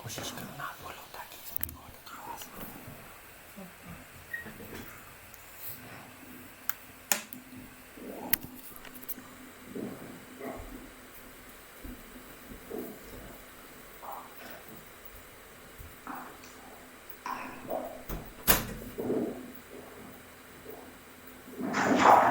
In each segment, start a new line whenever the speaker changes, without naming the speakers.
कोशिश करो ना बोलो ताकि आवाज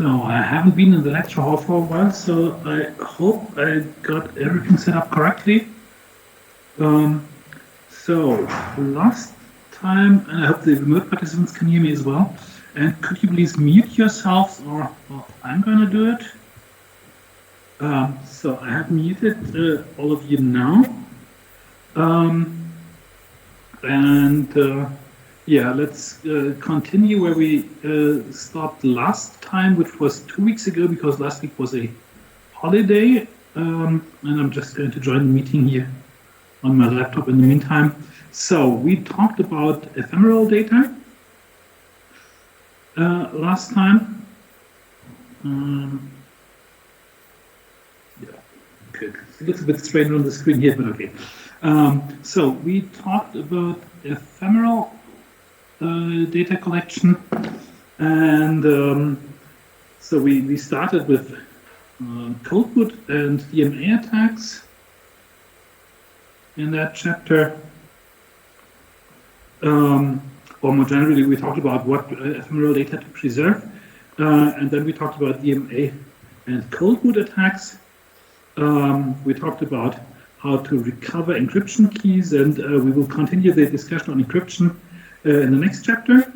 So I haven't been in the lecture hall for a while, so I hope I got everything set up correctly. So last time, and I hope the remote participants can hear me as well. And could you please mute yourselves, or well, I'm going to do it. So I have muted all of you now. Yeah, let's continue where we stopped last time, which was 2 weeks ago, because last week was a holiday. And I'm just going to join the meeting here on my laptop in the meantime. So we talked about ephemeral data last time. Yeah, good. It looks a bit strange on the screen here, but okay. So we talked about ephemeral data collection, and so we started with Coldwood and DMA attacks in that chapter. Or more generally, we talked about what ephemeral data to preserve, and then we talked about DMA and Coldwood attacks. We talked about how to recover encryption keys, and we will continue the discussion on encryption in the next chapter.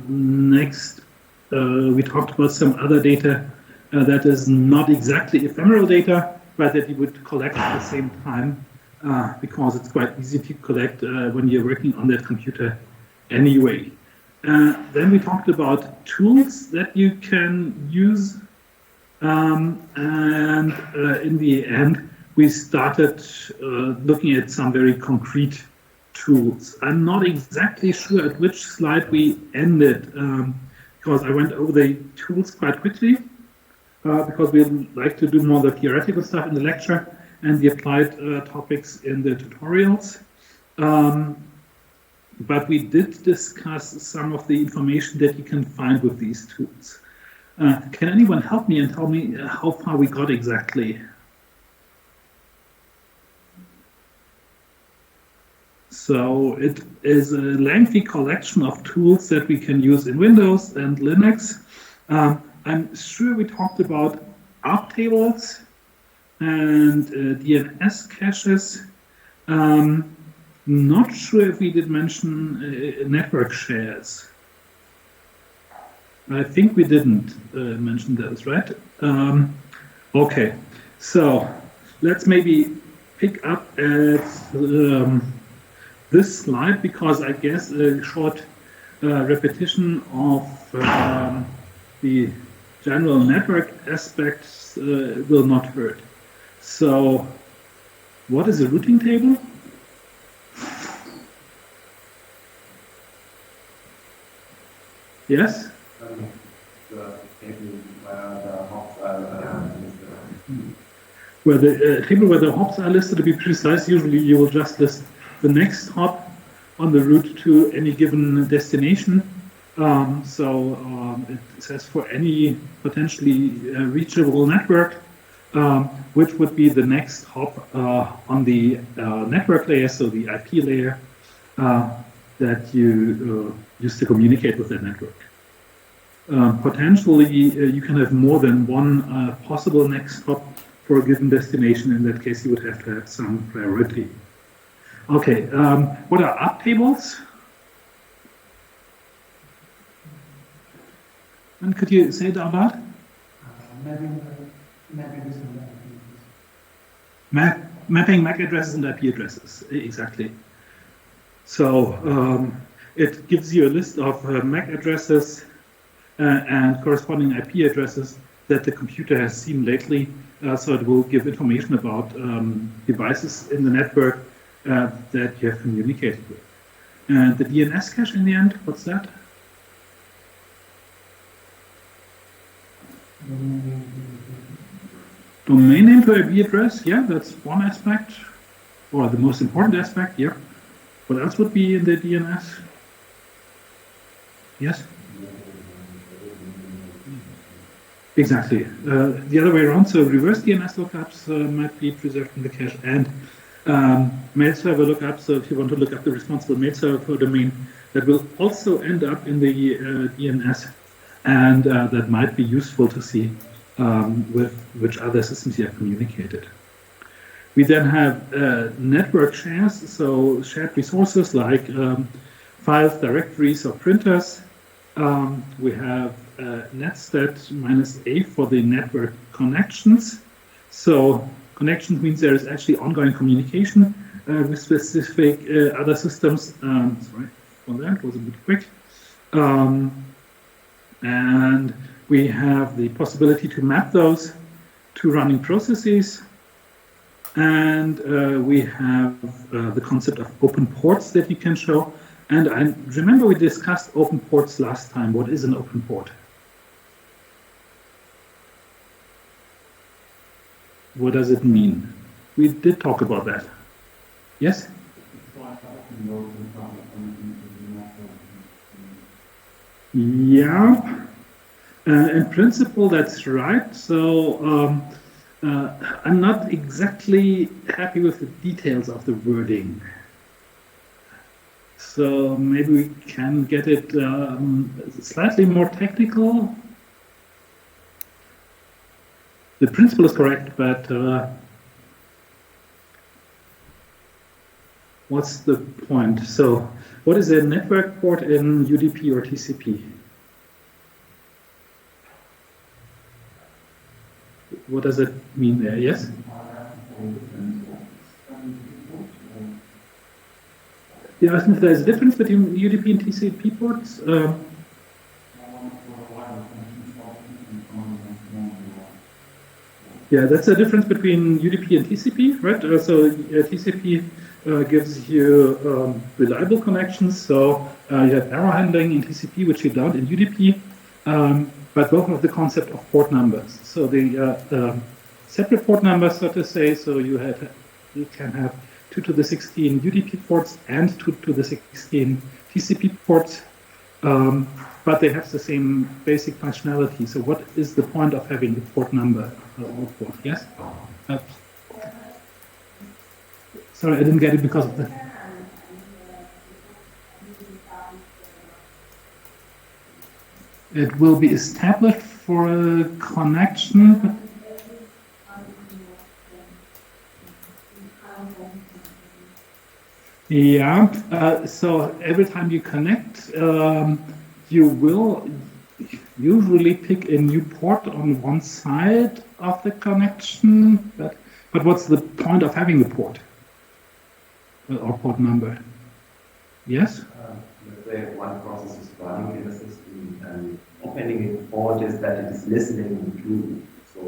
Next, we talked about some other data that is not exactly ephemeral data, but that you would collect at the same time, because it's quite easy to collect when you're working on that computer anyway. Then we talked about tools that you can use, and in the end, we started looking at some very concrete tools. I'm not exactly sure at which slide we ended, because I went over the tools quite quickly, because we like to do more of the theoretical stuff in the lecture and the applied topics in the tutorials. But we did discuss some of the information that you can find with these tools. Can anyone help me and tell me how far we got exactly? So it is a lengthy collection of tools that we can use in Windows and Linux. I'm sure we talked about ARP tables and DNS caches. Not sure if we did mention network shares. I think we didn't mention those, right? Okay, so let's maybe pick up at this slide, because I guess a short repetition of the general network aspects will not hurt. So what is a routing table? Yes? Where the table where the hops are listed, to be precise, usually you will just list the next hop on the route to any given destination. It says for any potentially reachable network, which would be the next hop on the network layer, so the IP layer that you use to communicate with that network. Potentially, you can have more than one possible next hop for a given destination. In that case, you would have to have some priority. Okay, what are ARP tables? And could you say it out loud? Mapping MAC addresses and IP addresses, exactly. So it gives you a list of MAC addresses and corresponding IP addresses that the computer has seen lately. So it will give information about devices in the network that you have communicated with. And the DNS cache in the end, what's that? Domain name to IP address, yeah, that's one aspect, or the most important aspect, yeah. What else would be in the DNS? Yes? Exactly. The other way around, so reverse DNS lookups might be preserved in the cache, and Mail server lookup. So if you want to look up the responsible mail server for a domain, that will also end up in the DNS, and that might be useful to see with which other systems you have communicated. We then have network shares, so shared resources like files, directories, or printers. We have netstat -a for the network connections. So connections means there is actually ongoing communication with specific other systems. Sorry for that, was a bit quick. And we have the possibility to map those to running processes. And we have the concept of open ports that you can show. And I remember we discussed open ports last time. What is an open port? What does it mean? We did talk about that. Yes? Yeah. In principle, that's right. So I'm not exactly happy with the details of the wording. So maybe we can get it slightly more technical. The principle is correct, but what's the point? So what is a network port in UDP or TCP? What does it mean there? Yes? Yeah, I think there's a difference between UDP and TCP ports. Yeah, that's the difference between UDP and TCP, right? So TCP gives you reliable connections, so you have error handling in TCP, which you don't in UDP, but both have the concept of port numbers. So the separate port numbers, so to say, so you can have 2 to the 16 UDP ports and 2 to the 16 TCP ports, but they have the same basic functionality. So what is the point of having the port number or port? Yes? Sorry, I didn't get it because of the... It will be established for a connection. Yeah, so every time you connect, you will usually pick a new port on one side of the connection, but what's the point of having the port or port number? Yes?
Let's say one process is running in the system and opening a port is that it is listening to. So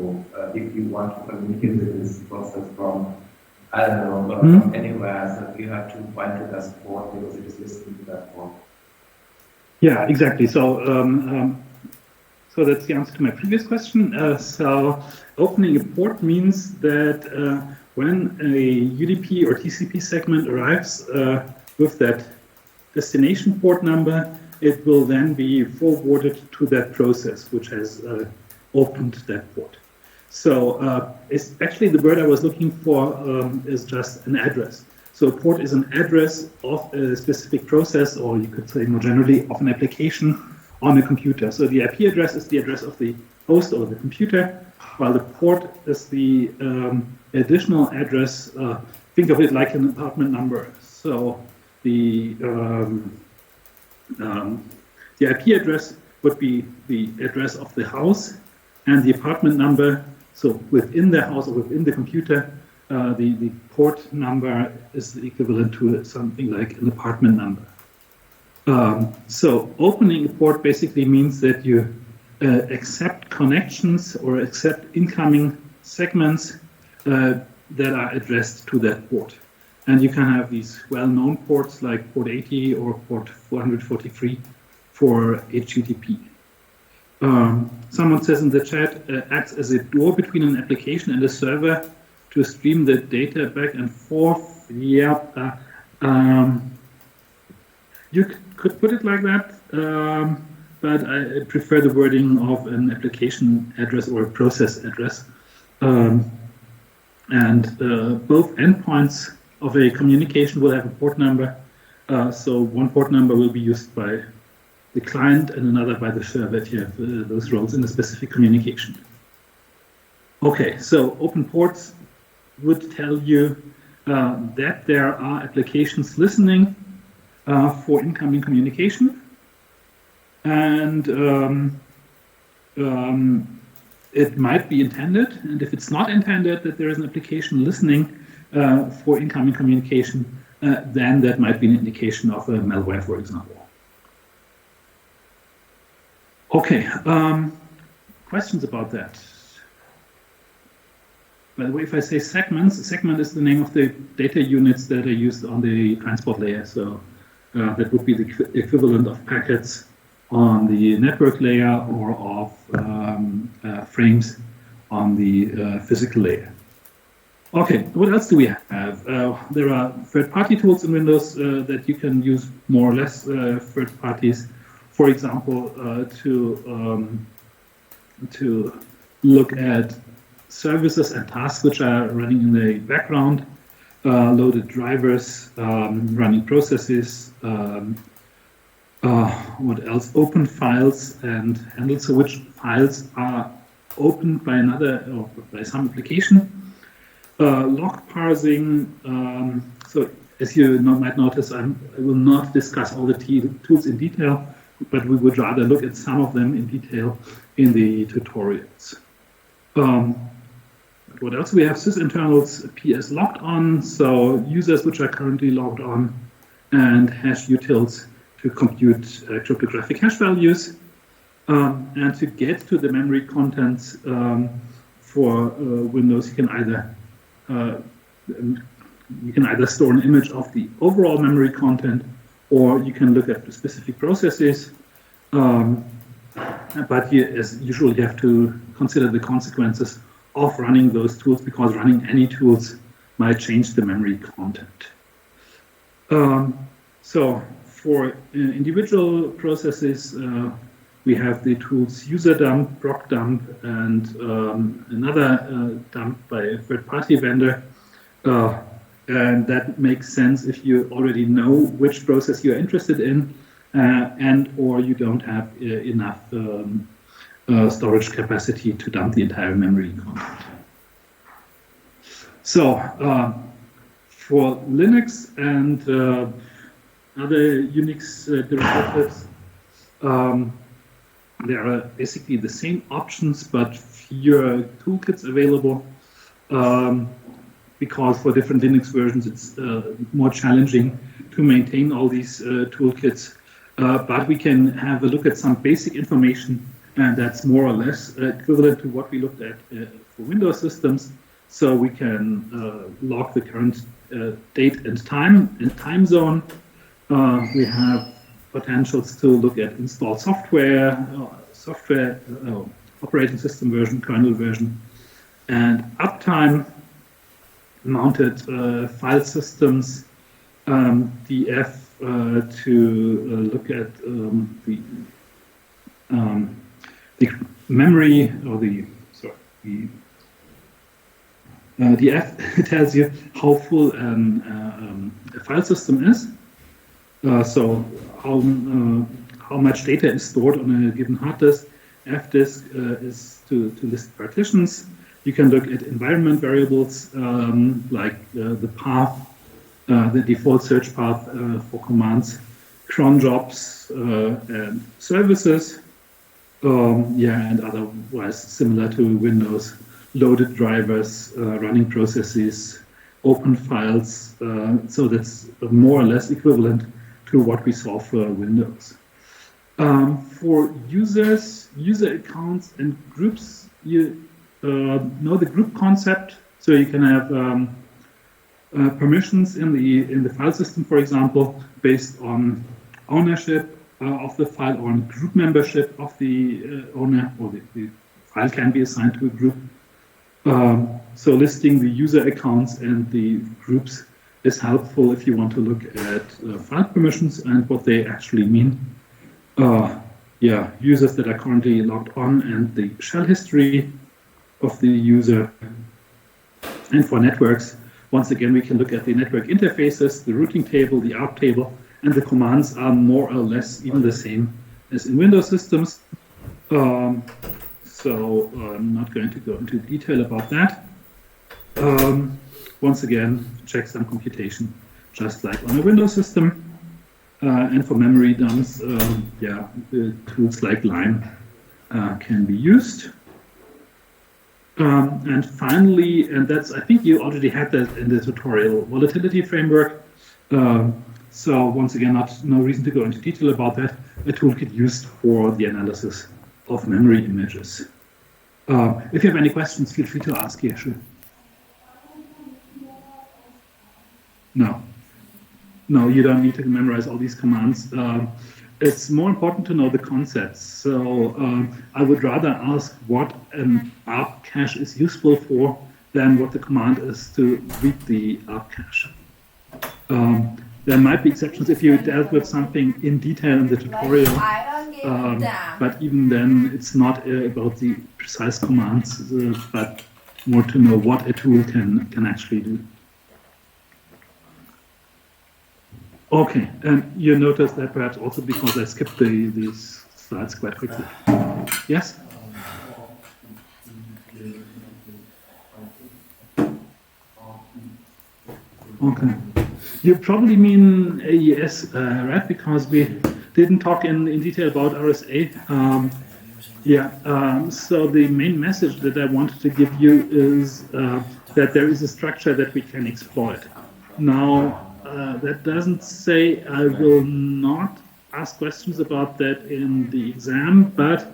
if you want to communicate with this process from, I don't know, from anywhere, so you have to find it as port because it is listening to that port.
Yeah, exactly. So, so that's the answer to my previous question. So, opening a port means that when a UDP or TCP segment arrives with that destination port number, it will then be forwarded to that process which has opened that port. So, it's actually the word I was looking for is just an address. So a port is an address of a specific process, or you could say more generally, of an application on a computer. So the IP address is the address of the host or the computer, while the port is the additional address. Think of it like an apartment number. So the IP address would be the address of the house, and the apartment number, so within the house or within the computer, the port number is equivalent to something like an apartment number. So opening a port basically means that you accept connections or accept incoming segments that are addressed to that port. And you can have these well-known ports like port 80 or port 443 for HTTP. Someone says in the chat, acts as a door between an application and a server to stream the data back and forth. Yeah, you could put it like that, but I prefer the wording of an application address or a process address. And both endpoints of a communication will have a port number. So one port number will be used by the client and another by the server if you have those roles in a specific communication. Okay, so open ports would tell you that there are applications listening for incoming communication, and it might be intended, and if it's not intended that there is an application listening for incoming communication, then that might be an indication of a malware, for example. Okay, questions about that? By the way, if I say segments, a segment is the name of the data units that are used on the transport layer. So that would be the equivalent of packets on the network layer or of frames on the physical layer. Okay, what else do we have? There are third-party tools in Windows that you can use, more or less third parties. For example, to look at services and tasks which are running in the background, loaded drivers, running processes, what else? Open files and handles, so which files are opened by another or by some application. Log parsing. So as you might notice, I will not discuss all the tools in detail, but we would rather look at some of them in detail in the tutorials. What else? We have sysinternals PS logged on, so users which are currently logged on, and hash utils to compute cryptographic hash values. And to get to the memory contents for Windows, you can either store an image of the overall memory content, or you can look at the specific processes. But you, as usual, you have to consider the consequences of running those tools, because running any tools might change the memory content. So for individual processes, we have the tools userdump, procdump, and another dump by a third-party vendor. And that makes sense if you already know which process you're interested in, and or you don't have enough storage capacity to dump the entire memory content. So for Linux and other Unix derivatives, there are basically the same options, but fewer toolkits available, because for different Linux versions it's more challenging to maintain all these toolkits. But we can have a look at some basic information, and that's more or less equivalent to what we looked at for Windows systems. So we can log the current date and time zone. We have potentials to look at installed software, operating system version, kernel version, and uptime, mounted file systems, DF to look at the memory, or the DF tells you how full a file system is. So how much data is stored on a given hard disk. Fdisk is to list partitions. You can look at environment variables like the path, the default search path for commands, cron jobs and services. And otherwise similar to Windows, loaded drivers, running processes, open files. So that's more or less equivalent to what we saw for Windows. For users, user accounts and groups, you know the group concept. So you can have permissions in the file system, for example, based on ownership of the file, or on group membership of the owner, or the file can be assigned to a group. So listing the user accounts and the groups is helpful if you want to look at file permissions and what they actually mean. Users that are currently logged on, and the shell history of the user. And for networks, once again, we can look at the network interfaces, the routing table, the ARP table, and the commands are more or less even the same as in Windows systems. So I'm not going to go into detail about that. Once again, checksum computation, just like on a Windows system. And for memory dumps, tools like Lime can be used. And finally, and that's, I think you already had that in the tutorial, volatility framework. So once again, no reason to go into detail about that. A toolkit used for the analysis of memory images. If you have any questions, feel free to ask here. Sure. No, you don't need to memorize all these commands. It's more important to know the concepts. So I would rather ask what an ARP cache is useful for than what the command is to read the ARP cache. There might be exceptions if you dealt with something in detail in the tutorial, but even then it's not about the precise commands, but more to know what a tool can actually do. Okay, and you notice that perhaps also because I skipped these slides quite quickly. Yes? Okay. You probably mean AES, right? Because we didn't talk in detail about RSA. So the main message that I wanted to give you is that there is a structure that we can exploit. Now, that doesn't say I will not ask questions about that in the exam, but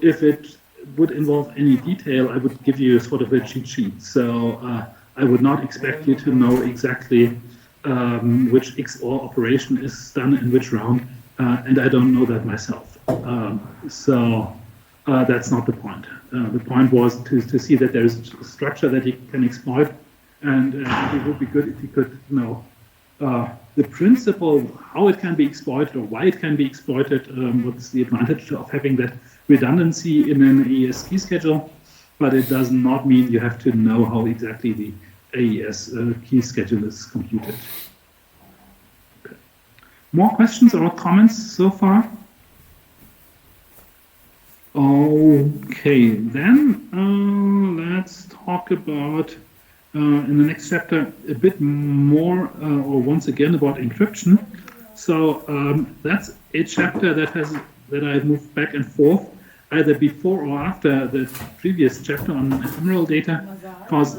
if it would involve any detail, I would give you sort of a cheat sheet. So I would not expect you to know exactly which XOR operation is done in which round, and I don't know that myself. So that's not the point. The point was to see that there is a structure that you can exploit, and it would be good if you could know the principle, how it can be exploited or why it can be exploited, what's the advantage of having that redundancy in an AES key schedule, but it does not mean you have to know how exactly the AES key schedule is computed. Okay. More questions or comments so far? Okay, then let's talk about in the next chapter a bit more, or once again, about encryption. So that's a chapter that I've moved back and forth, either before or after the previous chapter on ephemeral data, because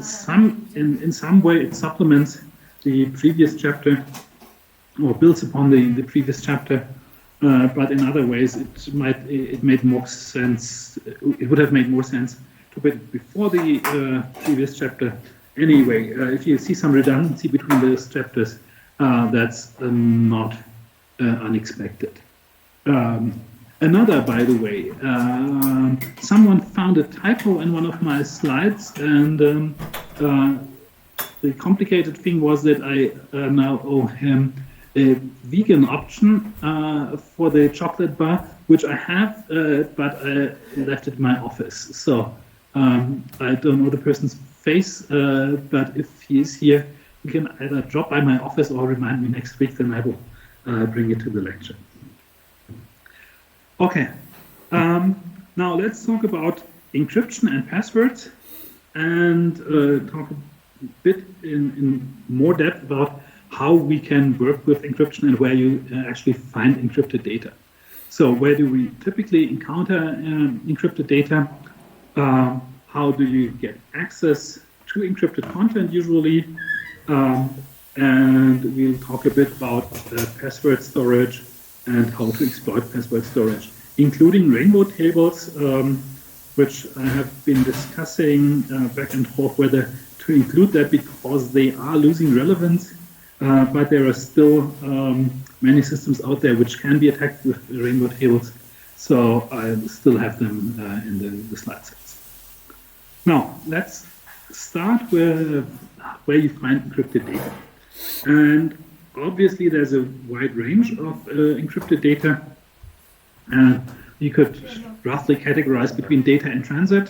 in some way it supplements the previous chapter or builds upon the previous chapter, but in other ways it made more sense. It would have made more sense to put it before the previous chapter. Anyway, if you see some redundancy between those chapters, that's not unexpected. Another, by the way, someone found a typo in one of my slides, and the complicated thing was that I now owe him a vegan option for the chocolate bar, which I have, but I left it in my office. So I don't know the person's face, but if he is here, he can either drop by my office or remind me next week, then I will bring it to the lecture. Okay, now let's talk about encryption and passwords, and talk a bit in more depth about how we can work with encryption and where you actually find encrypted data. So where do we typically encounter encrypted data? How do you get access to encrypted content usually? And we'll talk a bit about password storage and how to exploit password storage, including rainbow tables, which I have been discussing back and forth whether to include that because they are losing relevance, but there are still many systems out there which can be attacked with rainbow tables, so I still have them in the slide sets. Now, let's start with where you find encrypted data. And obviously, there's a wide range of encrypted data. You could roughly categorize between data in transit,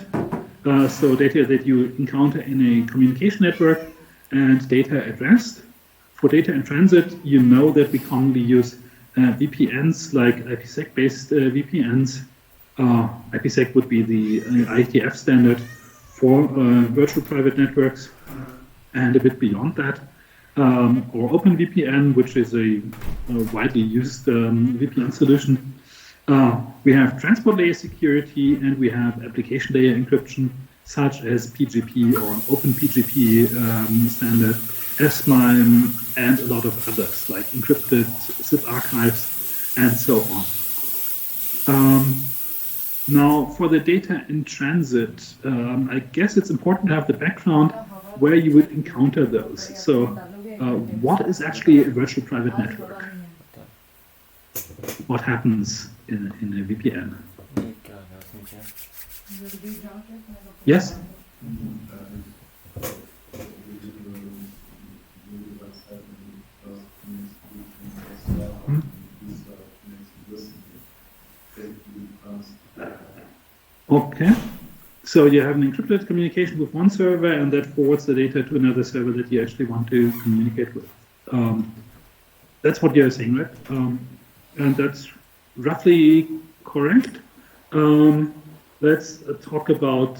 so data that you encounter in a communication network, and data at rest. For data in transit, you know that we commonly use VPNs like IPsec-based VPNs. IPsec would be the IETF standard for virtual private networks, and a bit beyond that. Or OpenVPN, which is a widely used VPN solution. We have transport layer security, and we have application layer encryption, such as PGP or OpenPGP standard, S-MIME, and a lot of others, like encrypted zip archives, and so on. Now, for the data in transit, I guess it's important to have the background where you would encounter those. So, what is actually a virtual private network? What happens in a VPN? Yes? Okay. So you have an encrypted communication with one server, and that forwards the data to another server that you actually want to communicate with. That's what you're saying, right? And that's roughly correct. Let's talk about,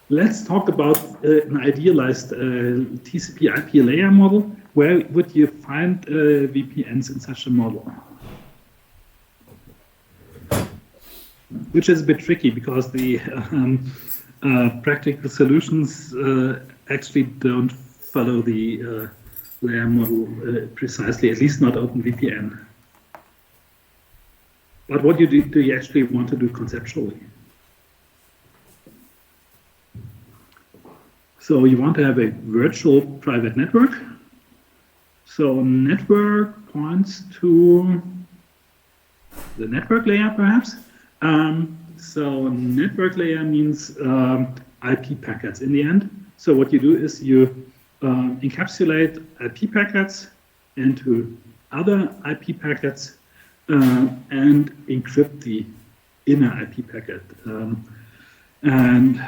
let's talk about an idealized TCP/IP layer model. Where would you find VPNs in such a model? Which is a bit tricky because the practical solutions actually don't follow the layer model precisely, at least not OpenVPN. But what do you actually want to do conceptually? So you want to have a virtual private network. So network points to the network layer, perhaps. So network layer means IP packets in the end. So what you do is you encapsulate IP packets into other IP packets and encrypt the inner IP packet. And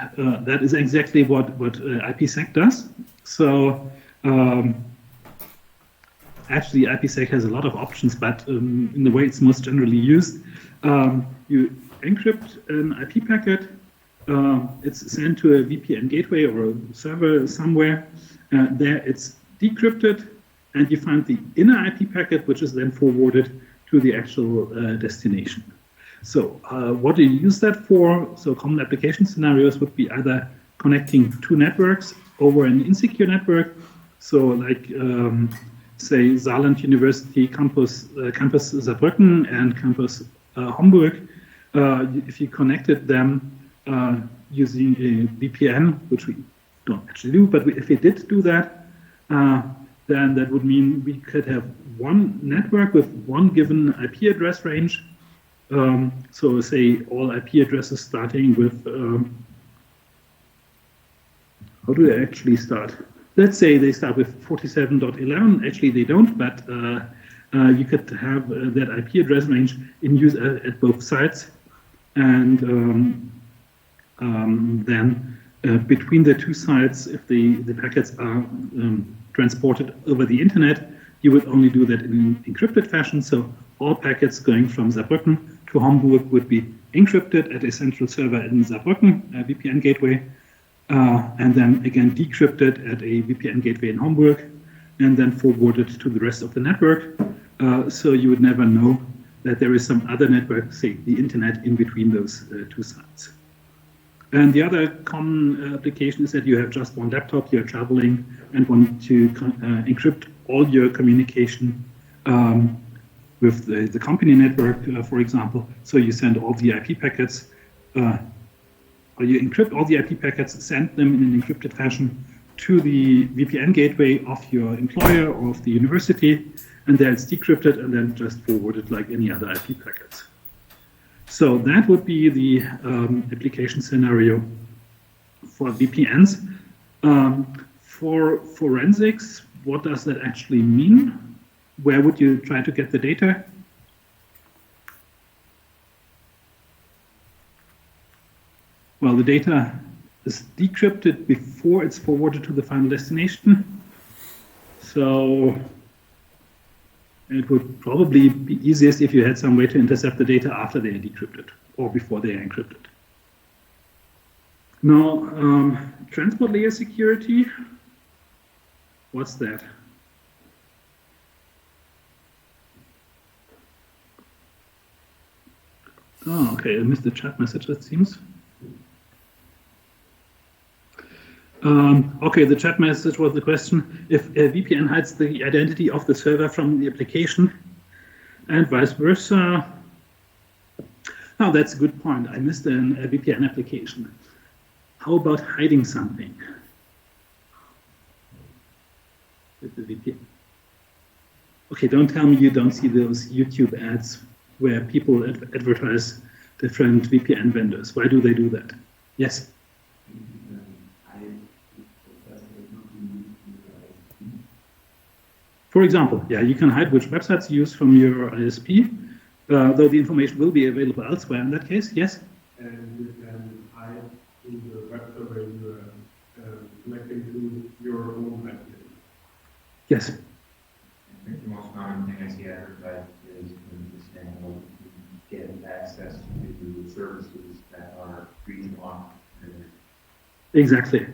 that is exactly what IPsec does. So actually, IPsec has a lot of options, but in the way it's most generally used, you encrypt an IP packet, it's sent to a VPN gateway or a server somewhere. There it's decrypted, and you find the inner IP packet, which is then forwarded to the actual destination. So what do you use that for? So common application scenarios would be either connecting two networks over an insecure network. So like, say, Saarland University campus Saarbrücken and campus Hamburg. If you connected them using a VPN, which we don't actually do, but if we did do that, then that would mean we could have one network with one given IP address range. So say all IP addresses starting with, how do they actually start? Let's say they start with 47.11. Actually, they don't, but you could have that IP address range in use at both sides. And then between the two sides, if the packets are transported over the internet, you would only do that in an encrypted fashion. So all packets going from Saarbrücken to Hamburg would be encrypted at a central server in Saarbrücken, a VPN gateway, and then again decrypted at a VPN gateway in Hamburg, and then forwarded to the rest of the network. So you would never know that there is some other network, say the internet, in between those two sides. And the other common application is that you have just one laptop, you're traveling and want to encrypt all your communication with the company network, for example. So you send all the IP packets, or you encrypt all the IP packets, send them in an encrypted fashion to the VPN gateway of your employer or of the university, and then it's decrypted and then just forwarded like any other IP packets. So that would be the application scenario for VPNs. For forensics, what does that actually mean? Where would you try to get the data? Well, the data is decrypted before it's forwarded to the final destination. So it would probably be easiest if you had some way to intercept the data after they are decrypted or before they are encrypted. Now, transport layer security, what's that? Oh, okay, I missed the chat message, it seems. Okay, the chat message was the question, if a VPN hides the identity of the server from the application and vice versa. Now, that's a good point. I missed a VPN application. How about hiding something with the VPN? Okay, don't tell me you don't see those YouTube ads where people advertise different VPN vendors. Why do they do that? Yes? For example, yeah, you can hide which websites you use from your ISP, though the information will be available elsewhere in that case, yes?
And you can hide in the web server you are connecting to your own IP.
Yes.
I think the most common thing I see advertised is when you're saying, well, you get access to services that are free to block.
Exactly.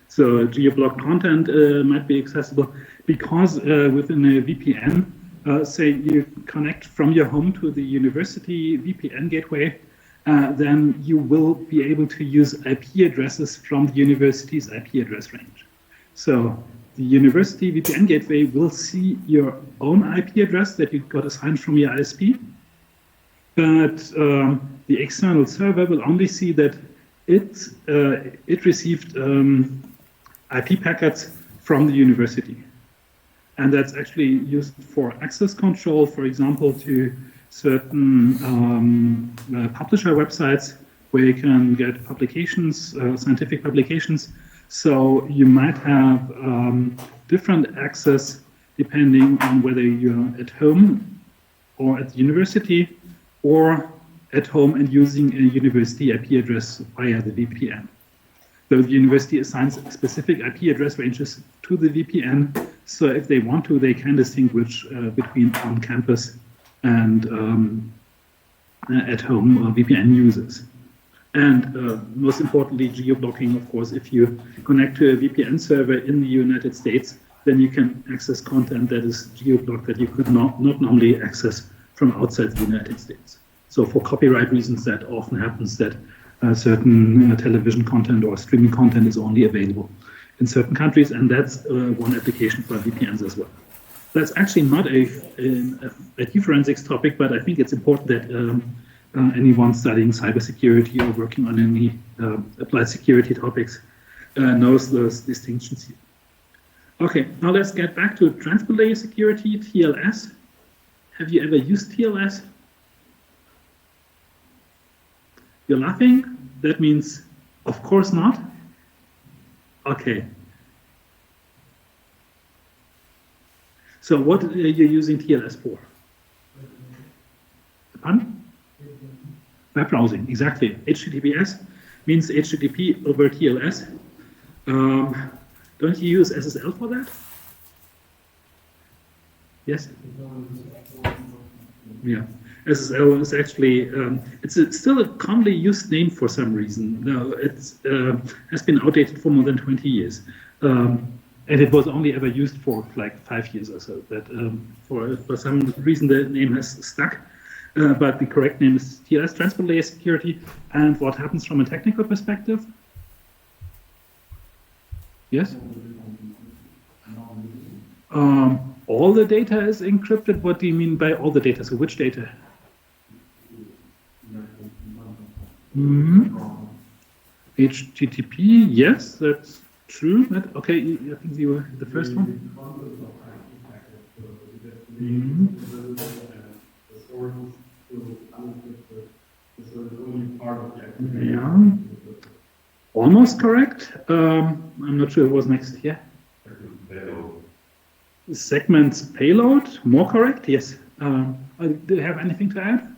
So geo-blocked content might be accessible because within a VPN, say you connect from your home to the university VPN gateway, then you will be able to use IP addresses from the university's IP address range. So the university VPN gateway will see your own IP address that you got assigned from your ISP, but the external server will only see that it received IP packets from the university. And that's actually used for access control, for example, to certain publisher websites where you can get publications, scientific publications. So you might have different access depending on whether you're at home or at the university or at home and using a university IP address via the VPN. So the university assigns specific IP address ranges to the VPN. So if they want to, they can distinguish between on-campus and at-home VPN users. And most importantly, geo-blocking, of course, if you connect to a VPN server in the United States, then you can access content that is geo-blocked that you could not normally access from outside the United States. So for copyright reasons, that often happens that certain television content or streaming content is only available in certain countries, and that's one application for VPNs as well. That's actually not a IT forensics topic, but I think it's important that anyone studying cybersecurity or working on any applied security topics knows those distinctions here. Okay, now let's get back to transport layer security, TLS. Have you ever used TLS? You're laughing? That means, of course not. Okay. So what are you using TLS for? Pardon? Web browsing, exactly. HTTPS means HTTP over TLS. Don't you use SSL for that? Yes? Yeah. SSL is actually, it's still a commonly used name for some reason. No, it has been outdated for more than 20 years. And it was only ever used for like 5 years or so. But for some reason, the name has stuck. But the correct name is TLS, Transport Layer Security. And what happens from a technical perspective? Yes? All the data is encrypted. What do you mean by all the data? So which data? HTTP, yes, that's true. Okay, I think you were the first one. Yeah, almost correct. I'm not sure who was next here. Segments payload, more correct, yes. Do you have anything to add?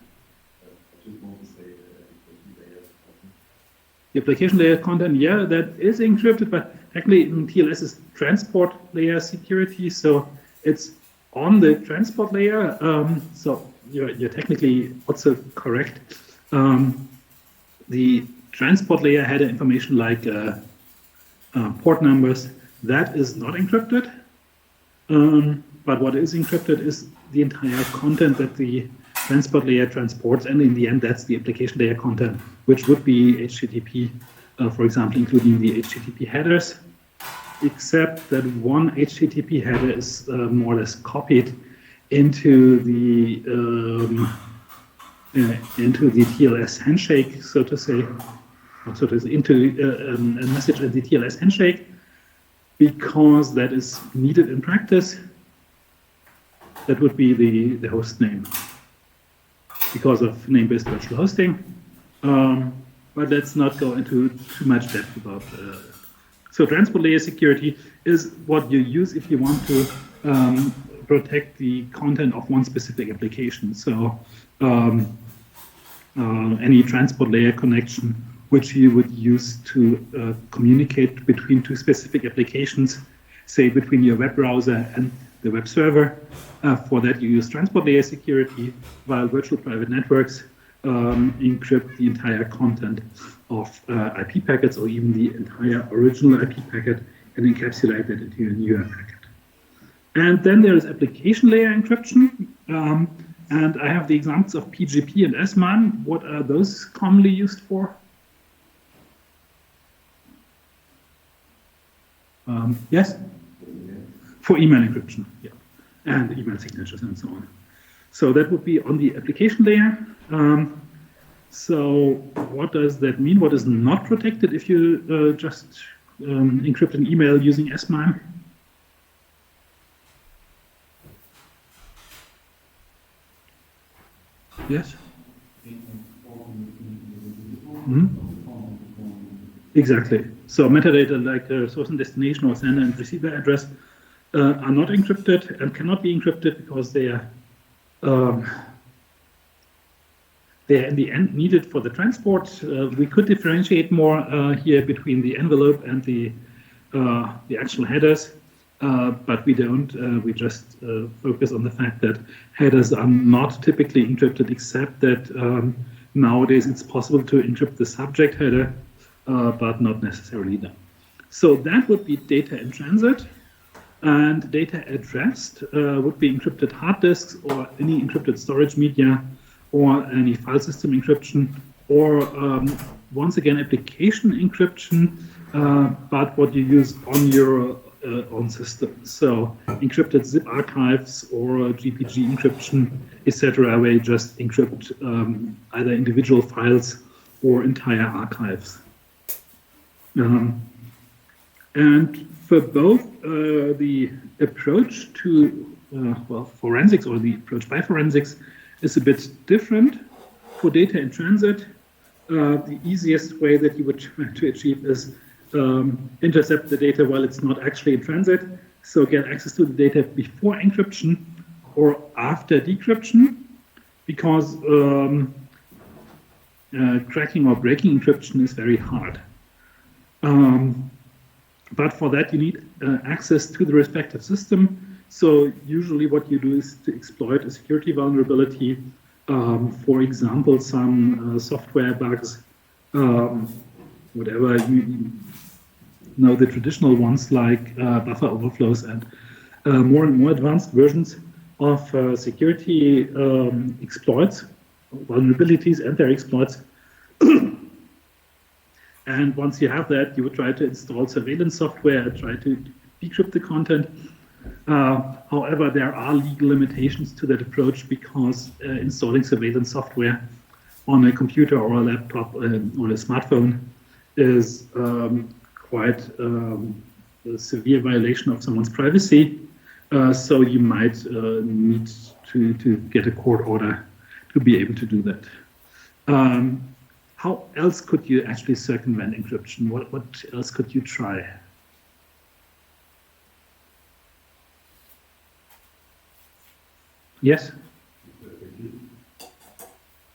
The application layer content, yeah, that is encrypted, but actually TLS is transport layer security, so it's on the transport layer. So you're technically also correct. The transport layer had information like port numbers. That is not encrypted. But what is encrypted is the entire content that the transport layer transports, and in the end, that's the application layer content, which would be HTTP, for example, including the HTTP headers, except that one HTTP header is more or less copied into the TLS handshake, so to say, into a message in the TLS handshake, because that is needed in practice. That would be the host name, because of name-based virtual hosting. But let's not go into too much depth about that. So transport layer security is what you use if you want to protect the content of one specific application. So any transport layer connection which you would use to communicate between two specific applications, say between your web browser and the web server. For that, you use transport layer security, while virtual private networks encrypt the entire content of IP packets, or even the entire original IP packet, and encapsulate it into a newer packet. And then there is application layer encryption. And I have the examples of PGP and S-MIME. What are those commonly used for? Yes? For email encryption, yeah, and email signatures and so on. So that would be on the application layer. So what does that mean? What is not protected if you just encrypt an email using S-MIME? Yes? Exactly. So metadata like source and destination or sender and receiver address are not encrypted and cannot be encrypted because they are in the end needed for the transport. We could differentiate more here between the envelope and the actual headers, but we don't. We just focus on the fact that headers are not typically encrypted, except that nowadays it's possible to encrypt the subject header, but not necessarily them. So that would be data in transit. And data at rest would be encrypted hard disks or any encrypted storage media or any file system encryption, or once again application encryption, but what you use on your own system. So encrypted zip archives or GPG encryption, etc., where you just encrypt either individual files or entire archives. And for both the approach to forensics, or the approach by forensics, is a bit different. For data in transit, the easiest way that you would try to achieve is intercept the data while it's not actually in transit. So get access to the data before encryption or after decryption, because cracking or breaking encryption is very hard. But for that, you need access to the respective system. So usually what you do is to exploit a security vulnerability, for example, some software bugs, whatever you know, the traditional ones like buffer overflows and more and more advanced versions of security exploits, vulnerabilities and their exploits. And once you have that, you would try to install surveillance software, try to decrypt the content. However, there are legal limitations to that approach, because installing surveillance software on a computer or a laptop or a smartphone is quite a severe violation of someone's privacy. So you might need to get a court order to be able to do that. How else could you actually circumvent encryption? What else could you try? Yes?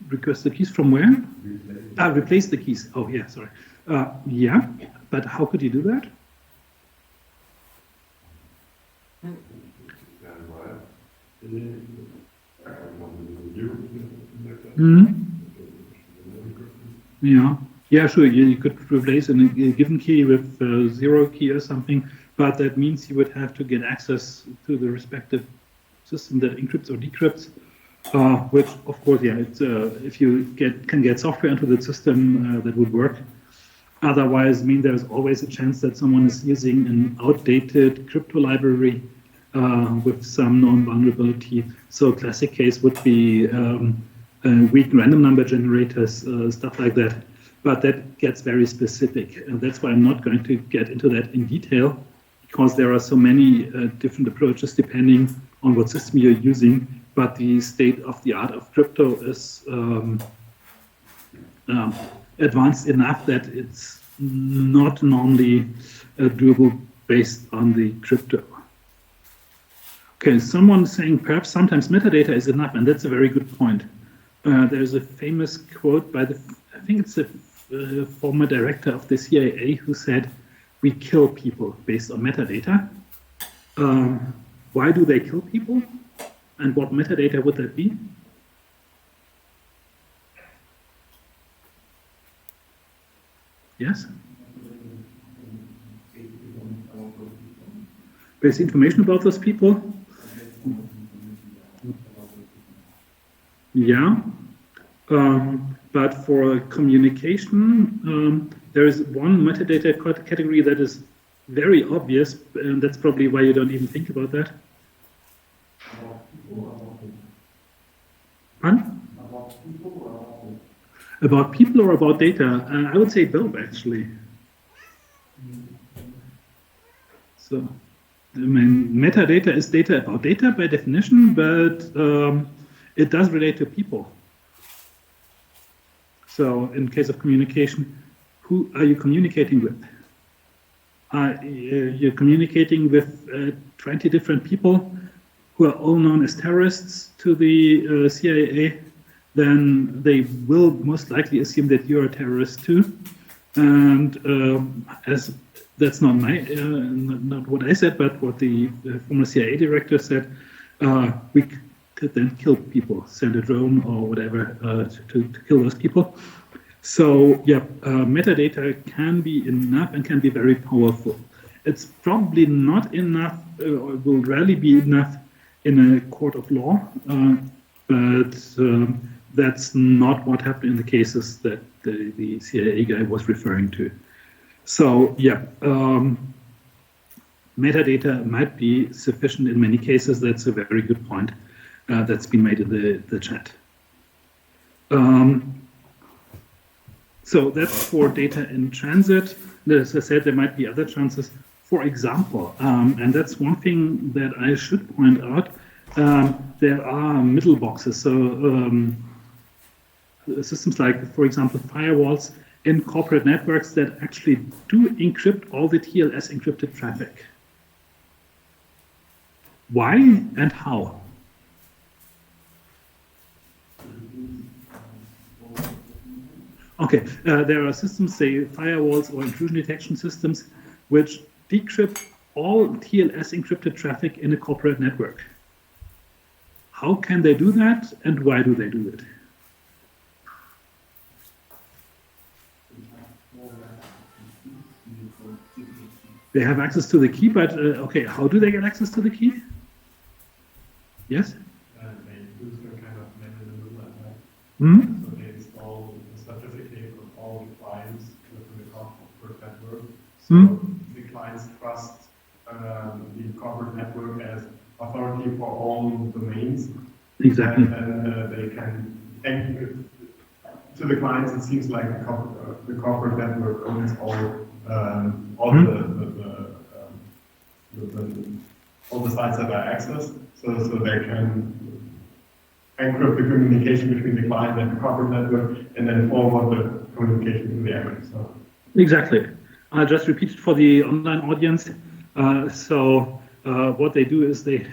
Request the keys from where? Replace the keys. Oh, yeah, sorry. Yeah, but how could you do that? Yeah, yeah, sure. You could replace a given key with a zero key or something, but that means you would have to get access to the respective system that encrypts or decrypts. Which, of course, yeah, it's, if you can get software into the system, that would work. Otherwise, I mean, there's always a chance that someone is using an outdated crypto library with some known vulnerability. So a classic case would be weak random number generators, stuff like that. But that gets very specific, and that's why I'm not going to get into that in detail, because there are so many different approaches depending on what system you're using. But the state of the art of crypto is advanced enough that it's not normally doable based on the crypto. Okay, someone saying perhaps sometimes metadata is enough, and that's a very good point. There's a famous quote by I think it's a former director of the CIA who said, "We kill people based on metadata." Why do they kill people? And what metadata would that be? Yes? Basic information about those people? Yeah. But for communication, there is one metadata category that is very obvious, and that's probably why you don't even think about that. About people or about data? I would say both, actually. So, I mean, metadata is data about data by definition, but it does relate to people. So, in case of communication, who are you communicating with? You're communicating with 20 different people who are all known as terrorists to the CIA, then they will most likely assume that you're a terrorist too. And as that's not not what I said, but what the former CIA director said, we could then kill people, send a drone or whatever to kill those people. So yeah, metadata can be enough and can be very powerful. It's probably not enough, or will rarely be enough in a court of law, but that's not what happened in the cases that the CIA guy was referring to. So yeah, metadata might be sufficient in many cases. That's a very good point that's been made in the chat. So that's for data in transit. As I said, there might be other chances. For example, and that's one thing that I should point out, there are middle boxes. So systems like, for example, firewalls in corporate networks that actually do encrypt all the TLS encrypted traffic. Why and how? Okay, there are systems, say firewalls or intrusion detection systems, which decrypt all TLS encrypted traffic in a corporate network. How can they do that, and why do they do it? They have access to the key, but okay, how do they get access to the key? Yes?
They use a kind of mechanism like that.
Hmm?
So they install a certificate of all the clients within the corporate network. So the clients trust the corporate network as authority for all domains.
Exactly.
And they can, and to the clients, it seems like the corporate network owns all all the sites that are accessed, so they can encrypt the communication between the client and the corporate network, and then forward the communication to the end. So.
Exactly. I'll just repeat it for the online audience. So what they do is they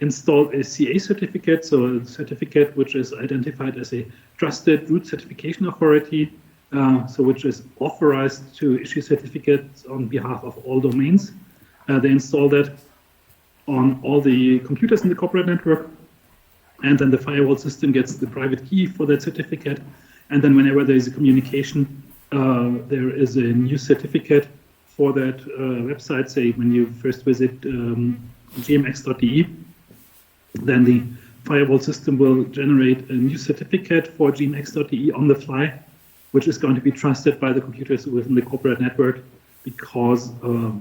installed a CA certificate, so a certificate which is identified as a trusted root certification authority, so which is authorized to issue certificates on behalf of all domains. They install that on all the computers in the corporate network, and then the firewall system gets the private key for that certificate, and then whenever there is a communication, there is a new certificate for that website. Say when you first visit gmx.de, then the firewall system will generate a new certificate for gmx.de on the fly, which is going to be trusted by the computers within the corporate network because,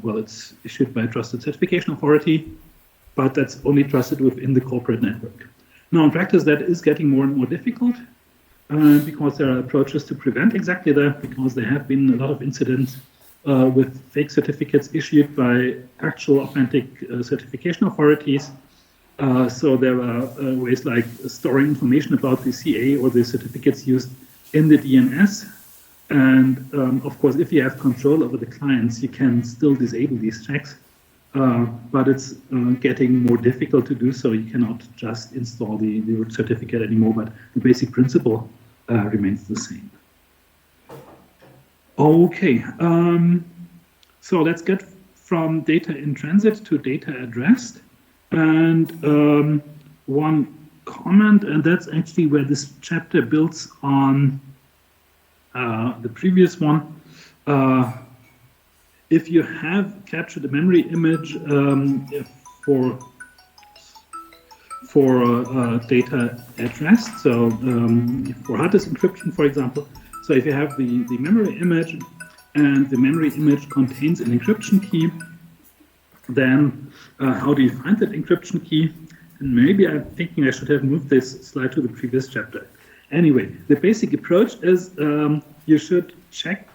well, it's issued by a trusted certification authority, but that's only trusted within the corporate network. Now, in practice, that is getting more and more difficult because there are approaches to prevent exactly that, because there have been a lot of incidents with fake certificates issued by actual authentic certification authorities. So there are ways like storing information about the CA or the certificates used in the DNS. And of course, if you have control over the clients, you can still disable these checks. But it's getting more difficult to do so. You cannot just install the root certificate anymore, but the basic principle remains the same. Okay, so let's get from data in transit to data addressed. And one comment, and that's actually where this chapter builds on the previous one. If you have captured a memory image for data addressed, so for hard disk encryption, for example, so if you have the memory image and the memory image contains an encryption key, then how do you find that encryption key? And maybe I'm thinking I should have moved this slide to the previous chapter. Anyway, the basic approach is you should check,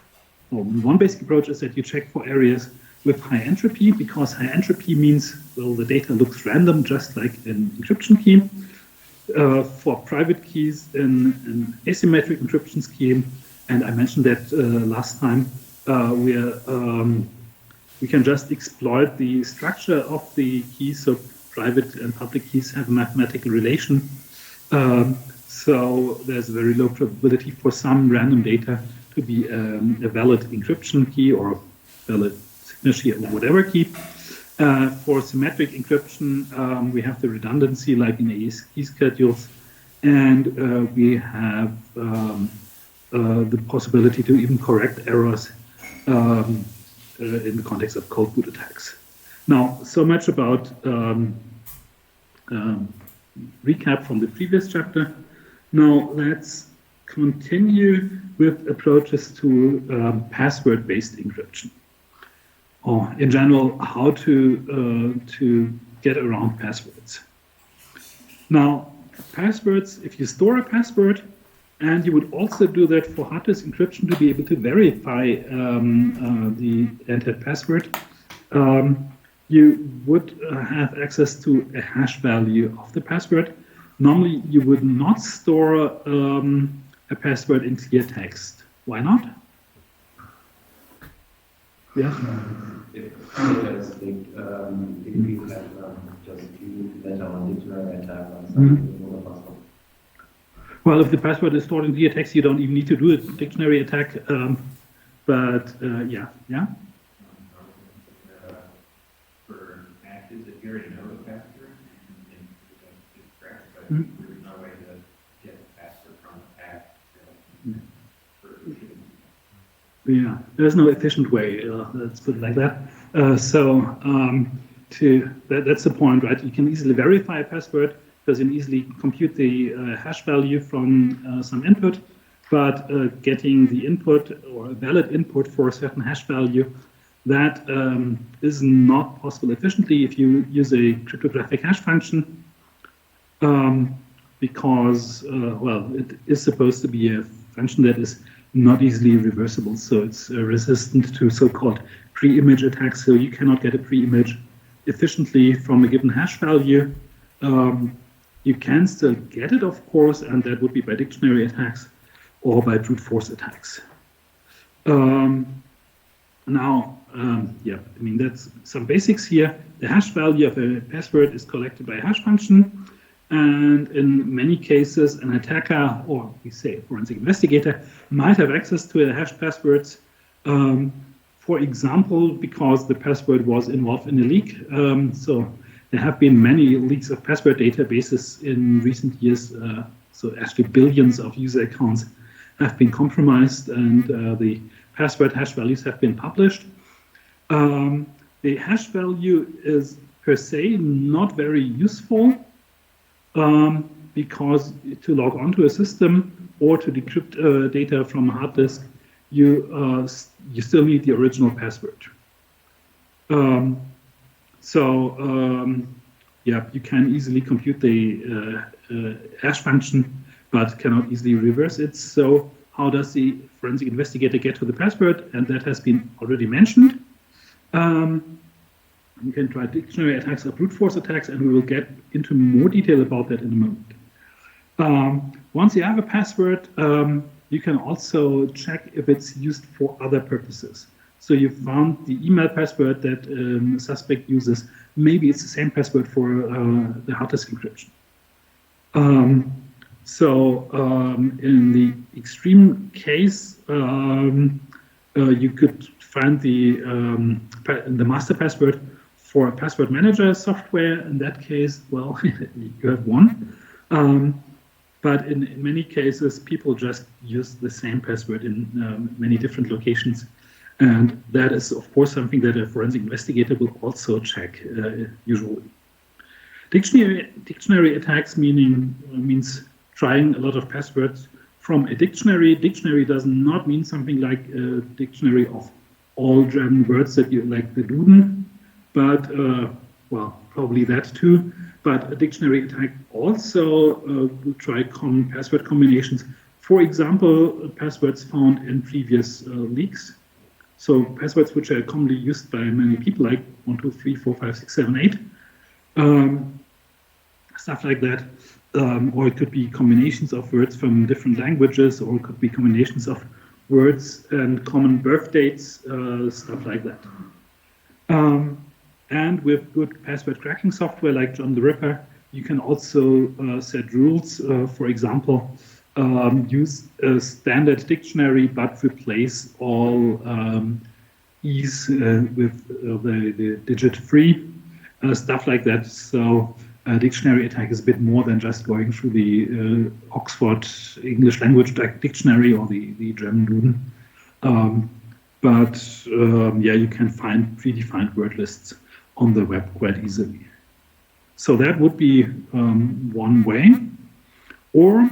or one basic approach is that you check for areas with high entropy, because high entropy means, well, the data looks random, just like an encryption key. For private keys in an asymmetric encryption scheme, and I mentioned that last time, we can just exploit the structure of the keys, so private and public keys have a mathematical relation. So there's a very low probability for some random data to be a valid encryption key or valid signature or whatever key. For symmetric encryption, we have the redundancy like in AES key schedules, and we have the possibility to even correct errors in the context of cold boot attacks. Now, so much about recap from the previous chapter. Now let's continue with approaches to password-based encryption, or in general, how to get around passwords. Now, passwords, if you store a password, and you would also do that for hard disk encryption to be able to verify the entered password, you would have access to a hash value of the password. Normally, you would not store a password in clear text. Why not? Yeah.
If data is big, if you have just few letter on dictionary attack or something,
Well, if the password is stored in clear text, you don't even need to do a dictionary attack. Yeah.
For matches, if you already know the password, it's correct, but
Mhm.
there's no way to get the password from the pack.
Yeah, there's no efficient way, let's put it like that. That's the point, right? You can easily verify a password because you can easily compute the hash value from some input, but getting the input or a valid input for a certain hash value, that is not possible efficiently if you use a cryptographic hash function, because, well, it is supposed to be a function that is not easily reversible, so it's resistant to so-called pre-image attacks, so you cannot get a pre-image efficiently from a given hash value. You can still get it, of course, and that would be by dictionary attacks or by brute force attacks. Now, yeah, I mean, that's some basics here. The hash value of a password is collected by a hash function. And in many cases, an attacker, or we say a forensic investigator, might have access to the hashed passwords. For example, because the password was involved in a leak. So there have been many leaks of password databases in recent years. So actually billions of user accounts have been compromised, and the password hash values have been published. The hash value is per se not very useful because to log onto a system or to decrypt data from a hard disk, you still need the original password. Yeah, you can easily compute the hash function, but cannot easily reverse it. So how does the forensic investigator get to the password? And that has been already mentioned. You can try dictionary attacks or brute force attacks, and we will get into more detail about that in a moment. Once you have a password, you can also check if it's used for other purposes. So you found the email password that a suspect uses. Maybe it's the same password for the hard disk encryption. In the extreme case, you could find the master password for a password manager software. In that case, well, you have one. But in many cases, people just use the same password in many different locations. And that is, of course, something that a forensic investigator will also check usually. Dictionary attacks means trying a lot of passwords from a dictionary. Dictionary does not mean something like a dictionary of all German words that you like the Duden, but well, probably that too. But a dictionary attack also will try common password combinations. For example, passwords found in previous leaks. So passwords which are commonly used by many people, like 1, 2, 3, 4, 5, 6, 7, 8, stuff like that. Or it could be combinations of words from different languages, or it could be combinations of words and common birth dates, stuff like that. And with good password cracking software like John the Ripper, you can also set rules. For example, use a standard dictionary, but replace all E's with the digit 3, stuff like that. So a dictionary attack is a bit more than just going through the Oxford English Language Dictionary or the German Duden. Yeah, you can find predefined word lists on the web quite easily. So that would be one way. Or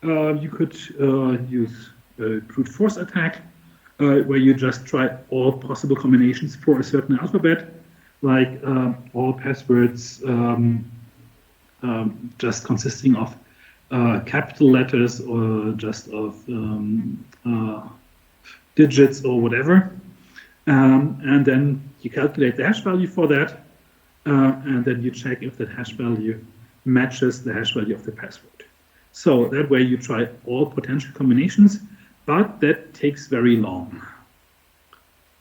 you could use a brute force attack, where you just try all possible combinations for a certain alphabet, like all passwords just consisting of capital letters or just of digits or whatever. And then you calculate the hash value for that, and then you check if that hash value matches the hash value of the password. So that way you try all potential combinations, but that takes very long.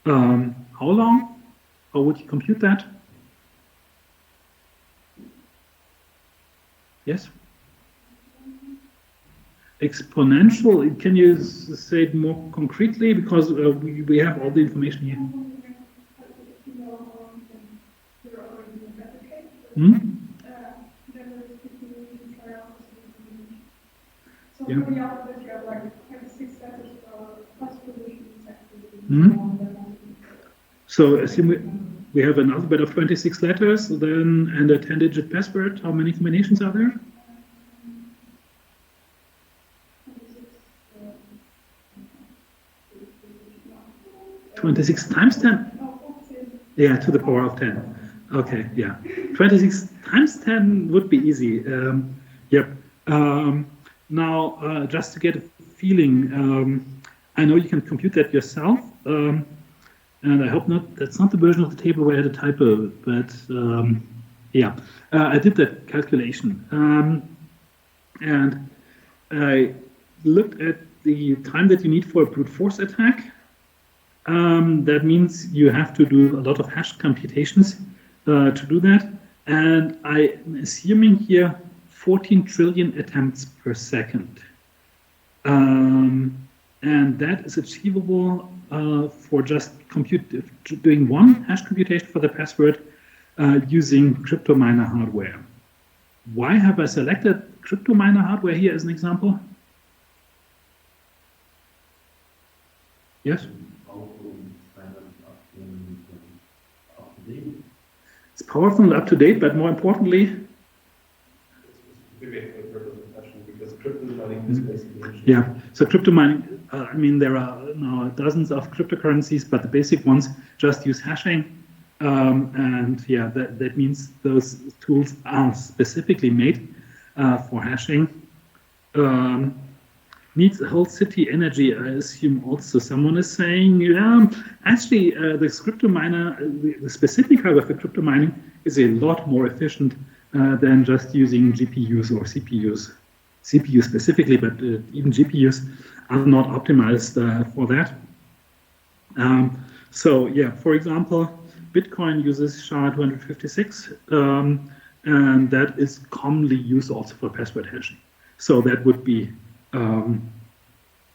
How long? How would you compute that? Yes? Exponential, can you say it more concretely? Because we have all the information here.
So
Yeah.
for the alphabet, you have like 26 letters for plus positions actually.
So assume we have an alphabet of 26 letters, then and a 10-digit password. How many combinations are there? 26 times 10? Yeah, to the power of 10. Okay, yeah. 26 times 10 would be easy. Yep. Now, just to get a feeling, I know you can compute that yourself, and I hope that's not the version of the table where I had a typo, but yeah, I did that calculation. And I looked at the time that you need for a brute force attack, That means you have to do a lot of hash computations to do that. And I'm assuming here 14 trillion attempts per second. And that is achievable for just doing one hash computation for the password using CryptoMiner hardware. Why have I selected CryptoMiner hardware here as an example? Yes? It's powerful and up to date, but more importantly,
because crypto mining is basically.
yeah, so crypto mining, I mean, there are now dozens of cryptocurrencies, but the basic ones just use hashing. And yeah, that means those tools are specifically made for hashing. Needs a whole city energy, I assume also someone is saying, yeah, actually the crypto miner, the specific hardware for crypto mining is a lot more efficient than just using GPUs or CPUs. CPUs specifically, but even GPUs are not optimized for that. So yeah, for example, Bitcoin uses SHA-256, and that is commonly used also for password hashing. So that would be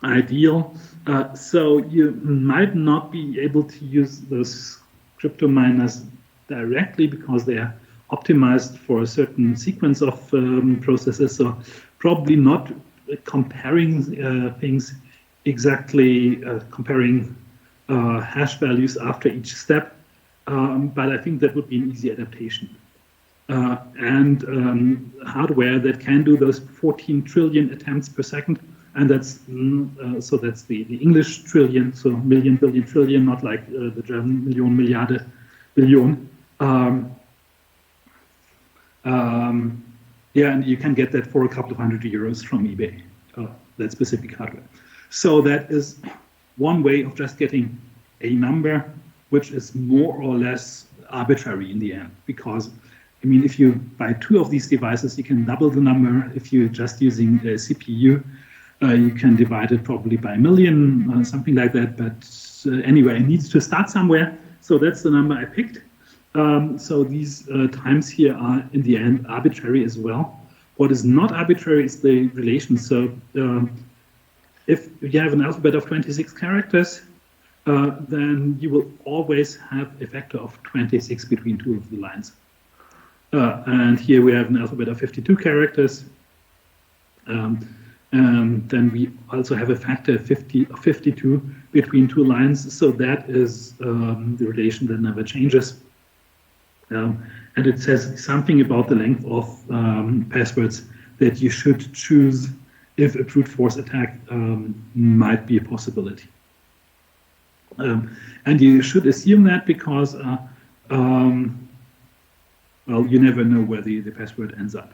ideal. So you might not be able to use those crypto miners directly because they are optimized for a certain sequence of processes. So probably not comparing things exactly, comparing hash values after each step. But I think that would be an easy adaptation. And hardware that can do those 14 trillion attempts per second, and that's so that's the English trillion, so million, billion, trillion, not like the German million, Milliarde, billion. Yeah, and you can get that for a couple of €100 from eBay, that specific hardware. So that is one way of just getting a number which is more or less arbitrary in the end, because I mean, if you buy 2 of these devices, you can double the number. If you're just using a CPU, you can divide it probably by 1 million, something like that. But anyway, it needs to start somewhere. So that's the number I picked. So these times here are in the end arbitrary as well. What is not arbitrary is the relation. So if you have an alphabet of 26 characters, then you will always have a factor of 26 between 2 of the lines. And here we have an alphabet of 52 characters. And then we also have a factor of 52 between 2 lines. So that is the relation that never changes. And it says something about the length of passwords that you should choose if a brute force attack might be a possibility. And you should assume that because well, you never know where the password ends up.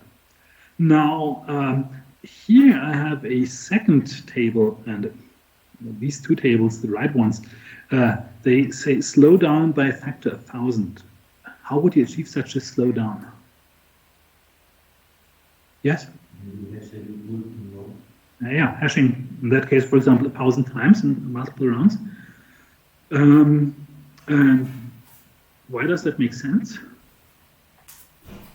Now, here I have a second table, and these 2 tables, the right ones, they say slow down by a factor of 1,000. How would you achieve such a slowdown? Yes? Yeah, hashing, in that case, for example, 1,000 times in multiple rounds. And why does that make sense?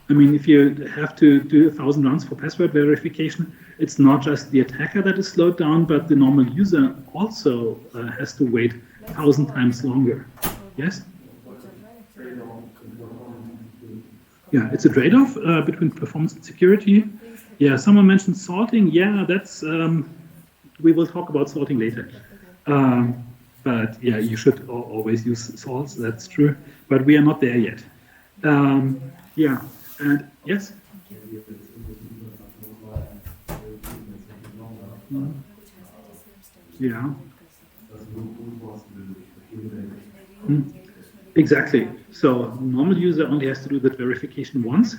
I mean, if you have to do 1,000 rounds for password verification, it's not just the attacker that is slowed down, but the normal user also has to wait 1,000 times longer. Yes? Yeah, it's a trade-off between performance and security. Yeah, someone mentioned salting. Yeah, that's we will talk about salting later. But yeah, you should always use salts. That's true. But we are not there yet. Yeah. And yes? Yeah. Exactly. So normal user only has to do that verification once,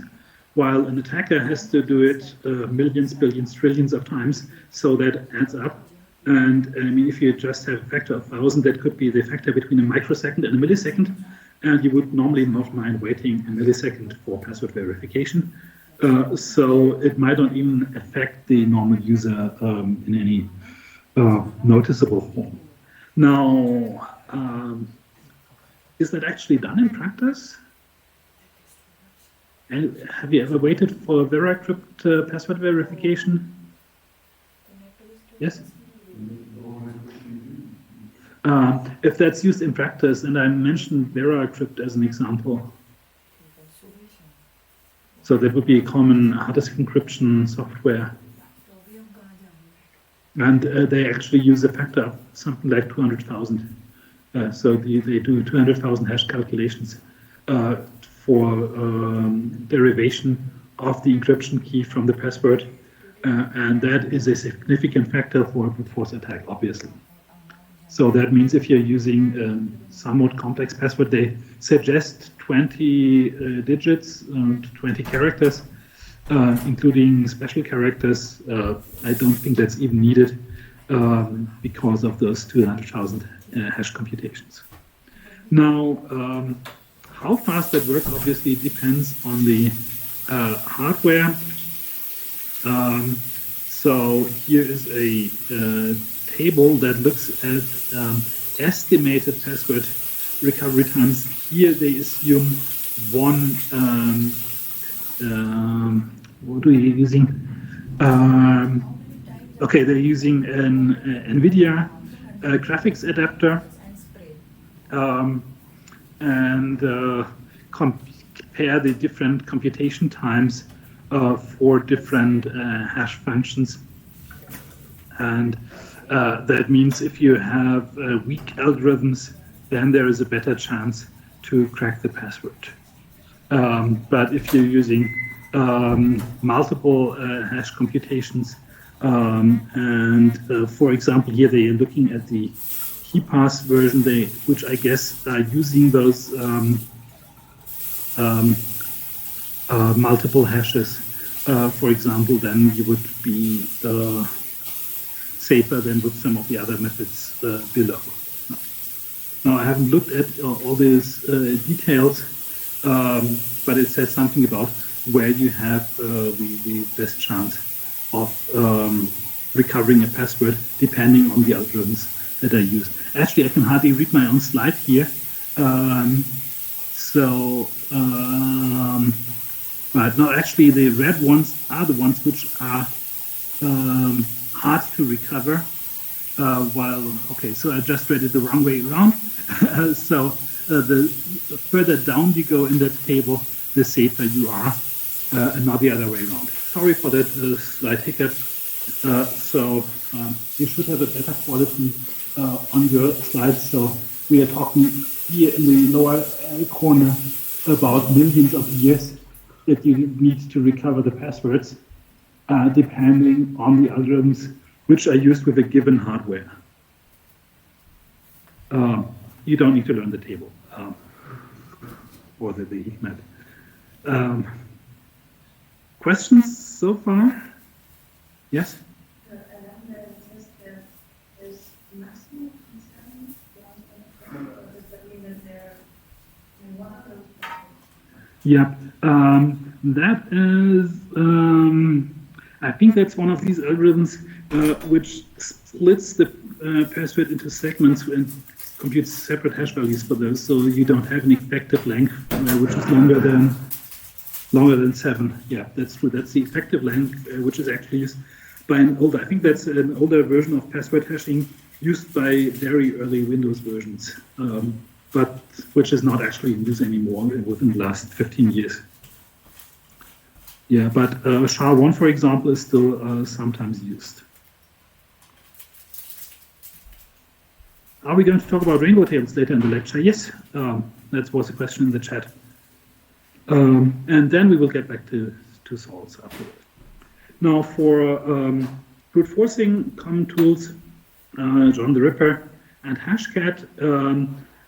while an attacker has to do it millions, billions, trillions of times. So that adds up. And I mean, if you just have a factor of 1,000, that could be the factor between a microsecond and a millisecond. And you would normally not mind waiting a millisecond for password verification. So it might not even affect the normal user in any noticeable form. Now, Is that actually done in practice? And have you ever waited for VeraCrypt password verification? Yes? If that's used in practice, and I mentioned VeraCrypt as an example, so that would be a common hard disk encryption software. And they actually use a factor of something like 200,000. So they do 200,000 hash calculations for derivation of the encryption key from the password. And that is a significant factor for a brute force attack, obviously. So that means if you're using a somewhat complex password, they suggest 20 digits, 20 characters, including special characters. I don't think that's even needed because of those 200,000 hash computations. Now, how fast that works obviously depends on the hardware. So here is a table that looks at estimated password recovery times. Here they assume one, what are you using? Okay, they're using an NVIDIA graphics adapter and compare the different computation times for different hash functions. And that means if you have weak algorithms, then there is a better chance to crack the password. But if you're using multiple hash computations, and for example, here they are looking at the KeePass version, which I guess are using those multiple hashes. For example, then you would be safer than with some of the other methods below. Now, I haven't looked at all these details, but it says something about where you have the best chance of recovering a password depending on the algorithms that are used. Actually, I can hardly read my own slide here. But no, actually, the red ones are the ones which are hard to recover. Okay, so I just read it the wrong way around. So the further down you go in that table, the safer you are, and not the other way around. Sorry for that slight hiccup. You should have a better quality on your slides. So we are talking here in the lower corner about millions of years that you need to recover the passwords, depending on the algorithms which are used with a given hardware. You don't need to learn the table or the HICMAT. Questions so far? Yes? Yeah, that is, I think that's one of these algorithms which splits the password into segments and computes separate hash values for those, so you don't have an effective length which is longer than 7. Yeah, that's true. That's the effective length which is actually used by an older. I think that's an older version of password hashing used by very early Windows versions, but which is not actually in use anymore within the last 15 years. Yeah, but SHA-1, for example, is still sometimes used. Are we going to talk about rainbow tables later in the lecture? Yes, that was a question in the chat. And then we will get back to salts afterwards. Now for brute forcing common tools, John the Ripper and Hashcat,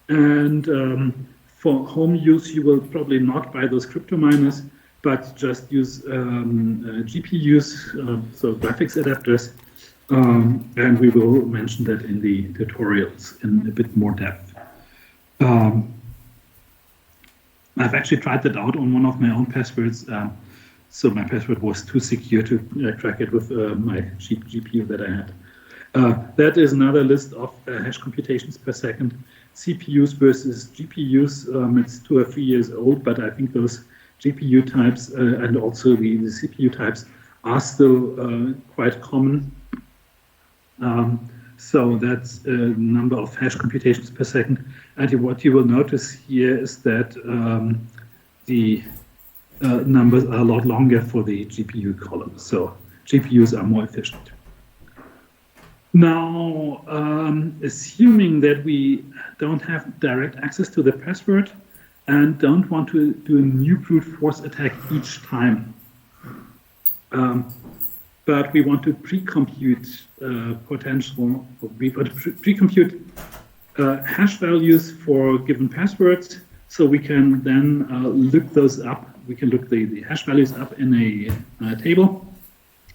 and for home use you will probably not buy those crypto miners, but just use GPUs, so graphics adapters, and we will mention that in the tutorials in a bit more depth. I've actually tried that out on one of my own passwords, so my password was too secure to crack it with my cheap GPU that I had. That is another list of hash computations per second, CPUs versus GPUs. It's 2 or 3 years old, but I think those GPU types and also the CPU types are still quite common. So that's a number of hash computations per second. And what you will notice here is that the numbers are a lot longer for the GPU column. So GPUs are more efficient. Now, assuming that we don't have direct access to the password and don't want to do a new brute force attack each time, but we want to pre-compute hash values for given passwords, so we can then look those up. We can look the hash values up in a table,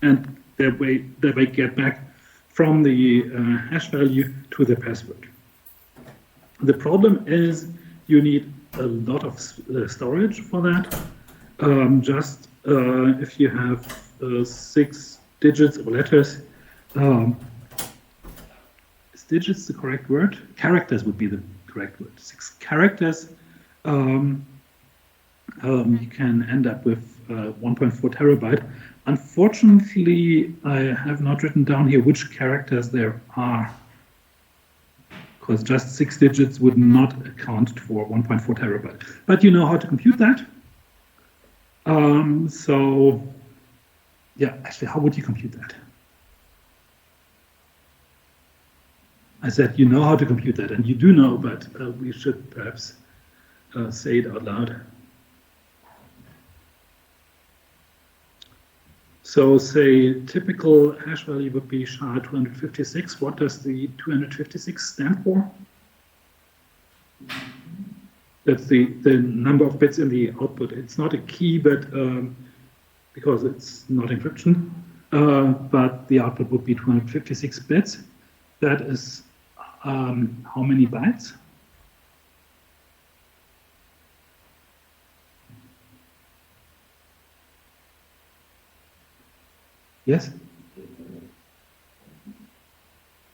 and thereby get back from the hash value to the password. The problem is you need a lot of storage for that. Just if you have 6 digits or letters, is digits the correct word? Characters would be the correct word. 6 characters, you can end up with 1.4 terabyte. Unfortunately, I have not written down here which characters there are, because just 6 digits would not account for 1.4 terabyte. But you know how to compute that. So, yeah, actually, how would you compute that? I said you know how to compute that, and you do know, but we should perhaps say it out loud. So say typical hash value would be SHA-256. What does the 256 stand for? That's the number of bits in the output. It's not a key, but because it's not encryption, but the output would be 256 bits. That is how many bytes? Yes?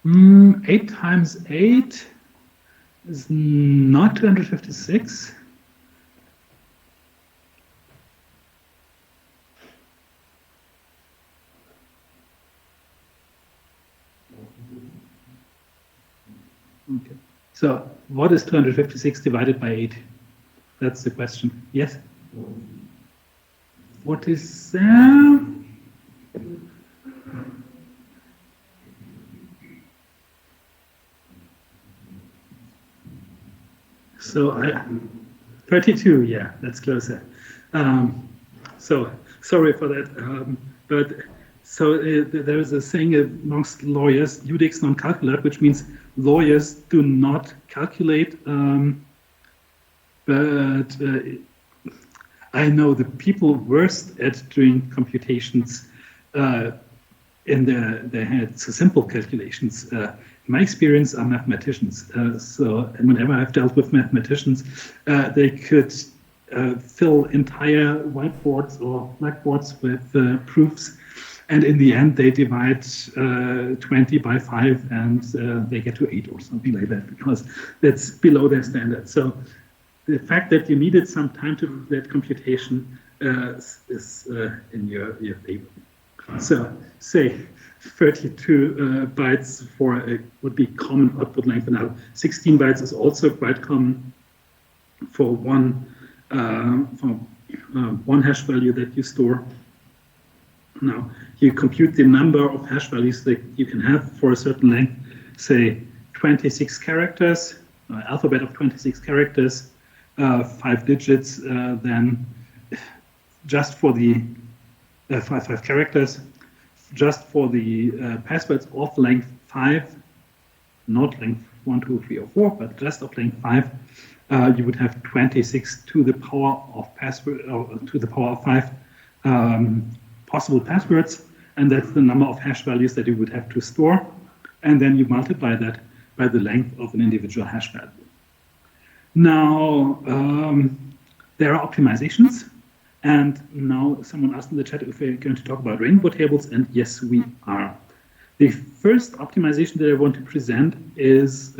8 times 8 is not 256. Okay. So what is 256 divided by 8? That's the question. Yes? What is So 32, yeah, that's closer. So sorry for that, but so there is a saying amongst lawyers, judex non calculat, which means lawyers do not calculate, but I know the people worst at doing computations in their heads, so simple calculations. In my experience are mathematicians. So whenever I've dealt with mathematicians, they could fill entire whiteboards or blackboards with proofs. And in the end, they divide 20 by 5 and they get to 8 or something like that, because that's below their standard. So the fact that you needed some time to do that computation is in your favor. So say 32 bytes for would be common output length. Now 16 bytes is also quite common for one hash value that you store. Now you compute the number of hash values that you can have for a certain length, say 26 characters, alphabet of 26 characters, 5 digits, then just for the 5 characters, just for the passwords of length 5, not length 1, 2, 3, or 4, but just of length 5, you would have 26 to the power of password, or to the power of 5 possible passwords, and that's the number of hash values that you would have to store, and then you multiply that by the length of an individual hash value. Now, there are optimizations. And now someone asked in the chat if we're going to talk about rainbow tables, and yes, we are. The first optimization that I want to present is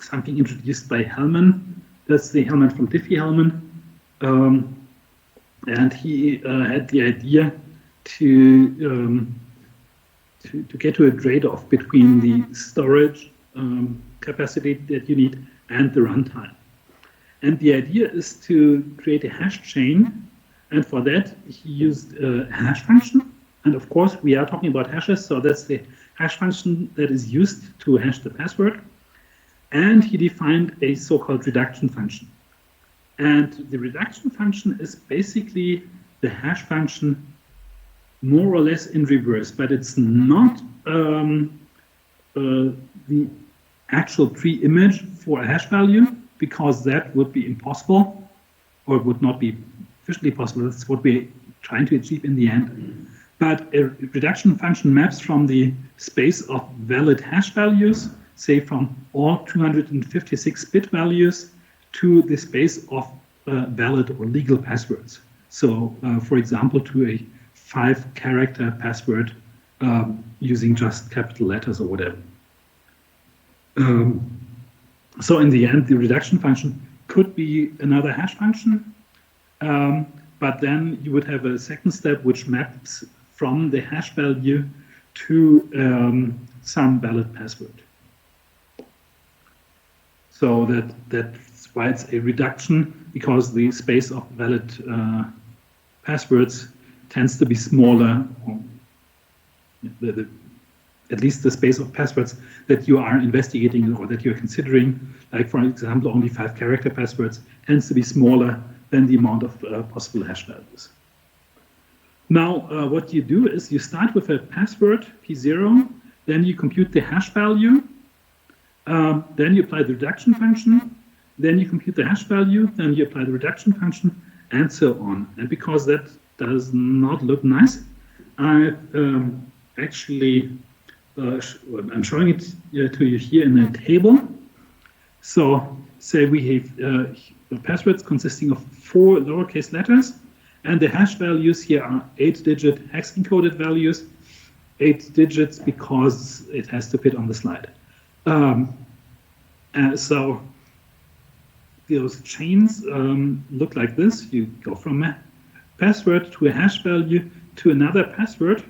something introduced by Hellman. That's the Hellman from Diffie-Hellman. And he had the idea to get to a trade-off between the storage capacity that you need and the runtime. And the idea is to create a hash chain, and for that he used a hash function. And of course we are talking about hashes, so that's the hash function that is used to hash the password. And he defined a so-called reduction function. And the reduction function is basically the hash function more or less in reverse, but it's not the actual pre-image for a hash value, because that would be impossible, or would not be efficiently possible. That's what we're trying to achieve in the end. But a reduction function maps from the space of valid hash values, say from all 256 bit values, to the space of valid or legal passwords. So, for example, to a 5-character password using just capital letters or whatever. So in the end, the reduction function could be another hash function, but then you would have a second step which maps from the hash value to some valid password. So that's why it's a reduction, because the space of valid passwords tends to be smaller, or at least the space of passwords that you are investigating or that you're considering, like for example, only 5-character passwords, tends to be smaller than the amount of possible hash values. Now, what you do is you start with a password, P0, then you compute the hash value, then you apply the reduction function, then you compute the hash value, then you apply the reduction function, and so on. And because that does not look nice, I actually I'm showing it to you here in a table. So say we have passwords consisting of 4 lowercase letters, and the hash values here are 8-digit hex encoded values, 8 digits because it has to fit on the slide. So those chains look like this. You go from a password to a hash value to another password,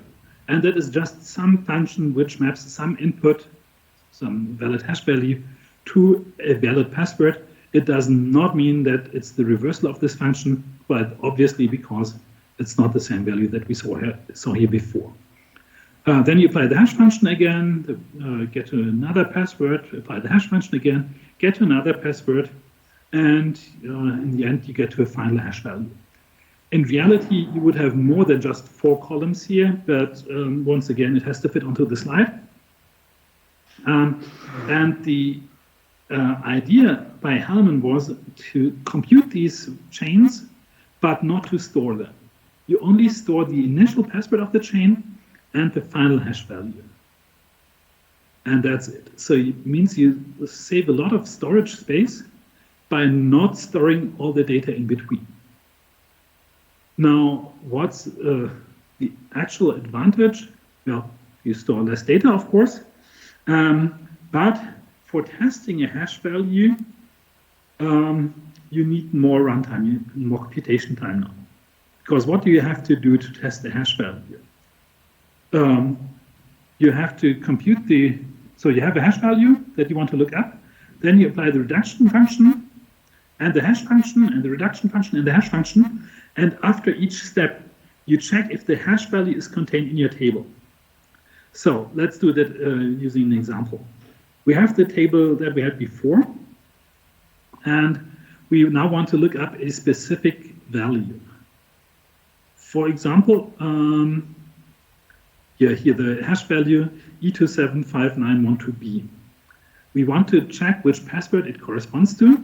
and that is just some function which maps some input, some valid hash value, to a valid password. It does not mean that it's the reversal of this function, but obviously because it's not the same value that we saw here before. Then you apply the hash function again, get to another password, apply the hash function again, get to another password, and in the end you get to a final hash value. In reality, you would have more than just 4 columns here, but once again, it has to fit onto the slide. And the idea by Hellman was to compute these chains, but not to store them. You only store the initial password of the chain and the final hash value. And that's it. So it means you save a lot of storage space by not storing all the data in between. Now, what's the actual advantage? Well, you store less data, of course, but for testing a hash value, you need more runtime, you need more computation time now. Because what do you have to do to test the hash value? You have to compute so you have a hash value that you want to look up, then you apply the reduction function, and the hash function, and the reduction function, and the hash function, and after each step, you check if the hash value is contained in your table. So let's do that using an example. We have the table that we had before, and we now want to look up a specific value. For example, here the hash value E275912B. We want to check which password it corresponds to,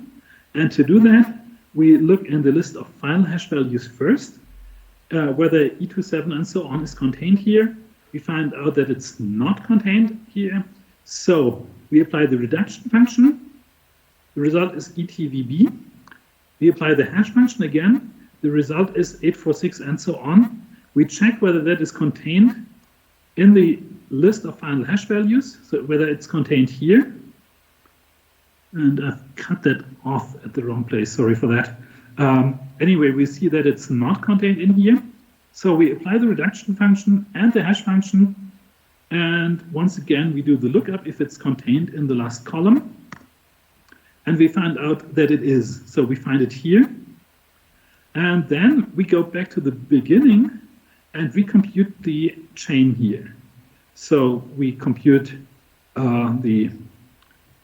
and to do that, we look in the list of final hash values first, whether E27 and so on is contained here. We find out that it's not contained here, so we apply the reduction function. The result is ETVB. We apply the hash function again. The result is 846 and so on. We check whether that is contained in the list of final hash values, so whether it's contained here. And I've cut that off at the wrong place. Sorry for that. Anyway, we see that it's not contained in here. So we apply the reduction function and the hash function. And once again, we do the lookup if it's contained in the last column. And we find out that it is. So we find it here. And then we go back to the beginning and we compute the chain here. So we compute the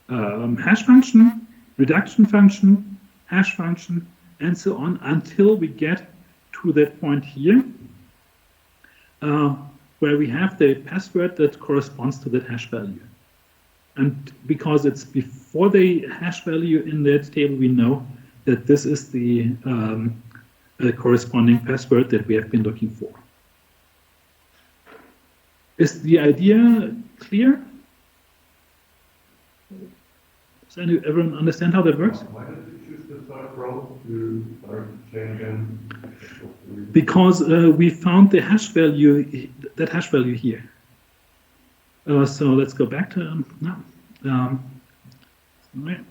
hash function, reduction function, hash function, and so on until we get to that point here where we have the password that corresponds to that hash value. And because it's before the hash value in that table, we know that this is the corresponding password that we have been looking for. Is the idea clear? Does everyone understand how that works?
Why did you choose the third row to start chain again?
Because we found the hash value, that hash value here. So let's go back to right.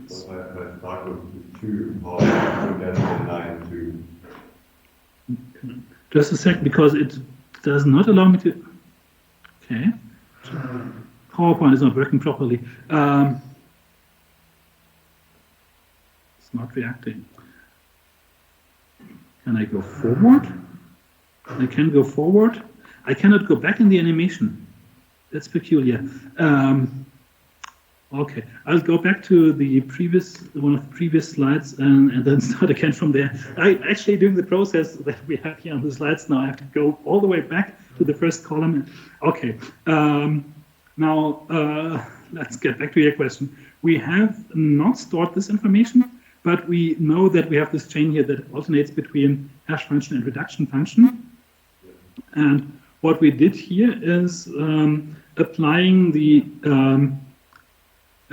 So I start with 2, how to get the line to.
Just a sec, because it does not allow me to. Okay. PowerPoint is not working properly. It's not reacting. Can I go forward? I can go forward. I cannot go back in the animation. That's peculiar. Okay, I'll go back to the one of the previous slides and then start again from there. Actually doing the process that we have here on the slides now, I have to go all the way back to the first column. Okay, now let's get back to your question. We have not stored this information, but we know that we have this chain here that alternates between hash function and reduction function. And what we did here is applying the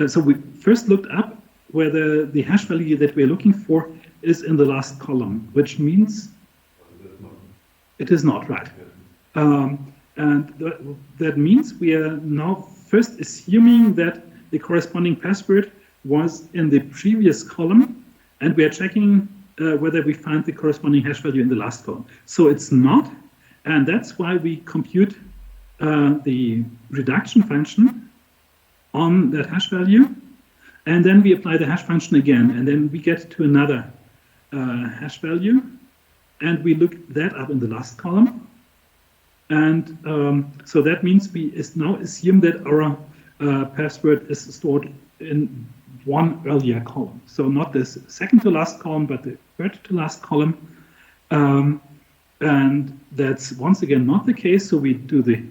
so we first looked up whether the hash value that we're looking for is in the last column, which means it is not, right. And that means we are now first assuming that the corresponding password was in the previous column, and we are checking whether we find the corresponding hash value in the last column. So it's not, and that's why we compute the reduction function on that hash value, and then we apply the hash function again, and then we get to another hash value, and we look that up in the last column. And so that means we now assume that our password is stored in one earlier column. So not this second to last column, but the third to last column. And that's once again not the case. So we do the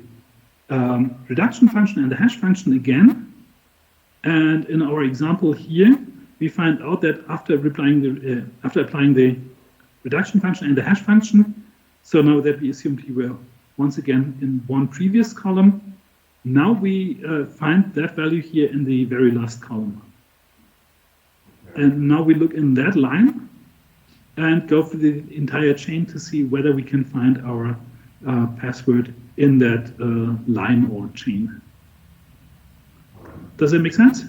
reduction function and the hash function again. And in our example here, we find out that after applying the reduction function and the hash function, so now that we assumed we were once again in one previous column, now we find that value here in the very last column. And now we look in that line and go through the entire chain to see whether we can find our password in that line or chain. Does that make sense?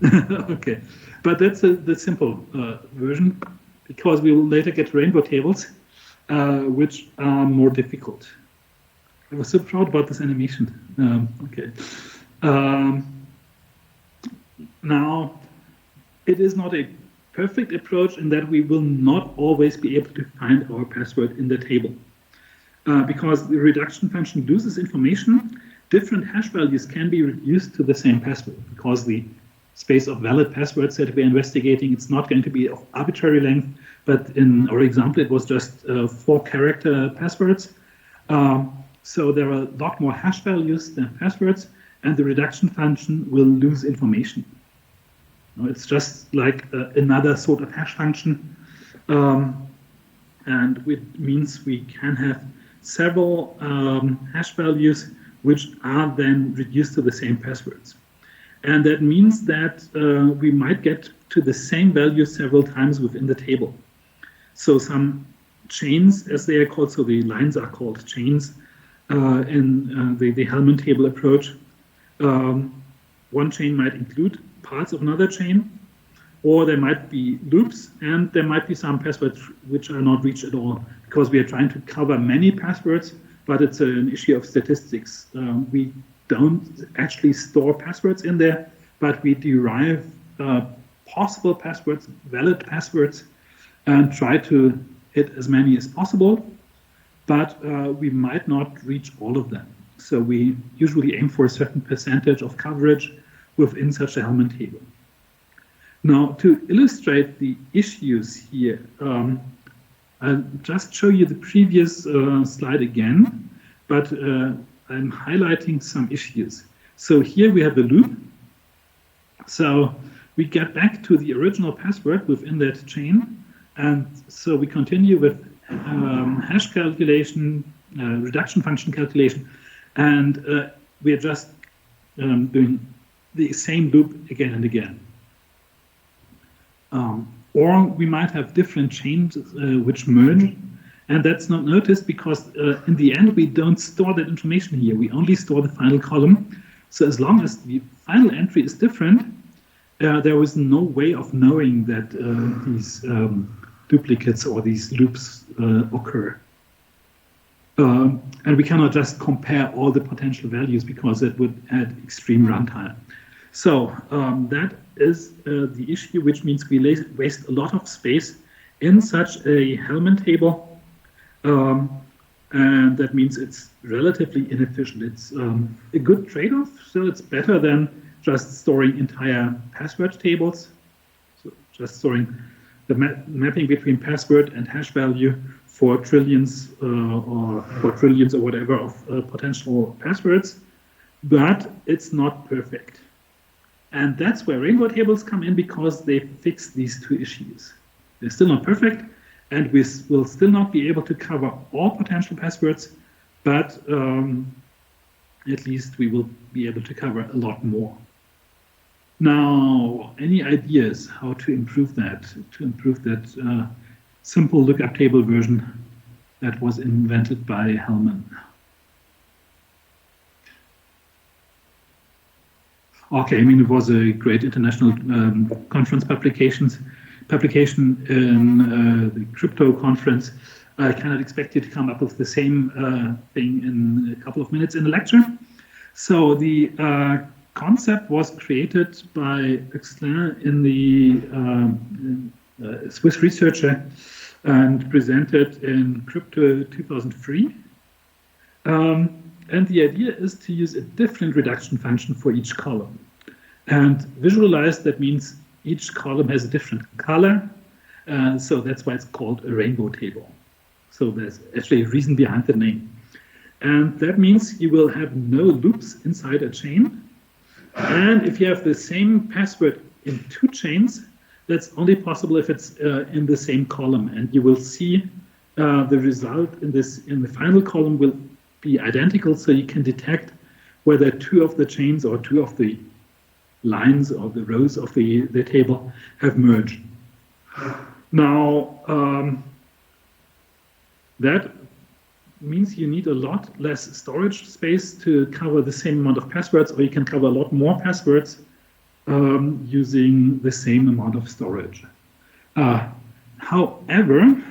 Okay, but that's the simple version, because we will later get rainbow tables, which are more difficult. I was so proud about this animation. Okay. Now, it is not a perfect approach in that we will not always be able to find our password in the table. Because the reduction function loses information, different hash values can be reduced to the same password, because the space of valid passwords that we're investigating, it's not going to be of arbitrary length, but in our example, it was just 4-character passwords. So there are a lot more hash values than passwords, and the reduction function will lose information. It's just like another sort of hash function, and it means we can have several hash values which are then reduced to the same passwords. And that means that we might get to the same value several times within the table. So some chains, as they are called, so the lines are called chains in the Hellman table approach, one chain might include parts of another chain, or there might be loops, and there might be some passwords which are not reached at all, because we are trying to cover many passwords, but it's an issue of statistics. We don't actually store passwords in there, but we derive possible passwords, valid passwords, and try to hit as many as possible, but we might not reach all of them. So we usually aim for a certain percentage of coverage within such a Hellman table. Now, to illustrate the issues here, I'll just show you the previous slide again, but I'm highlighting some issues. So here we have a loop. So we get back to the original password within that chain, and so we continue with hash calculation, reduction function calculation, and we are just doing the same loop again and again. Or we might have different chains which merge, and that's not noticed because in the end we don't store that information here. We only store the final column. So as long as the final entry is different, there was no way of knowing that these duplicates or these loops occur. And we cannot just compare all the potential values because it would add extreme runtime. So that is the issue, which means we waste a lot of space in such a Hellman table, and that means it's relatively inefficient. It's a good trade-off, so it's better than just storing entire password tables, so just storing the mapping between password and hash value for trillions or quadrillions or whatever of potential passwords, but it's not perfect. And that's where rainbow tables come in, because they fix these two issues. They're still not perfect, and we will still not be able to cover all potential passwords, but at least we will be able to cover a lot more. Now, any ideas how to improve that? To improve that simple lookup table version that was invented by Hellman. Okay, I mean, it was a great international conference publication in the crypto conference. I cannot expect you to come up with the same thing in a couple of minutes in the lecture. So the concept was created by Exlin in the Swiss researcher and presented in Crypto 2003. And the idea is to use a different reduction function for each column. And visualize, that means each column has a different color. So that's why it's called a rainbow table. So there's actually a reason behind the name. And that means you will have no loops inside a chain. And if you have the same password in two chains, that's only possible if it's in the same column. And you will see the result in the final column will be identical, so you can detect whether two of the chains or two of the lines or the rows of the table have merged. Now, that means you need a lot less storage space to cover the same amount of passwords, or you can cover a lot more passwords using the same amount of storage. However,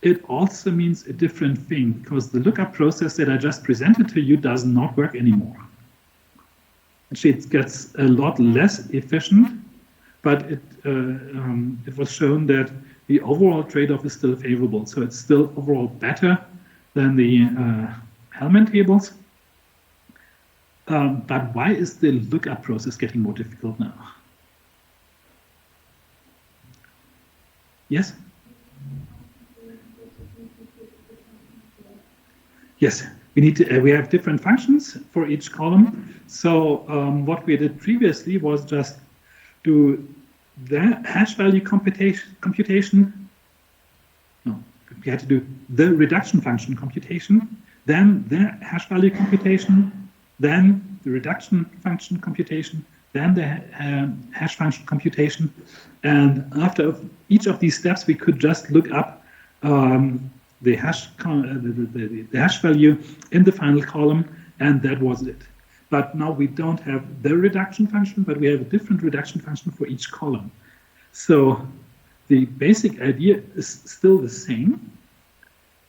it also means a different thing, because the lookup process that I just presented to you does not work anymore. Actually, it gets a lot less efficient, but it was shown that the overall trade-off is still favorable. So it's still overall better than the Hellman tables. But why is the lookup process getting more difficult now? Yes? Yes, we have different functions for each column. So what we did previously was just do the hash value computation. No, we had to do the reduction function computation, then the hash value computation, then the reduction function computation, then the hash function computation. And after each of these steps, we could just look up the hash value in the final column, and that was it. but now we don't have the reduction function, but we have a different reduction function for each column. So the basic idea is still the same.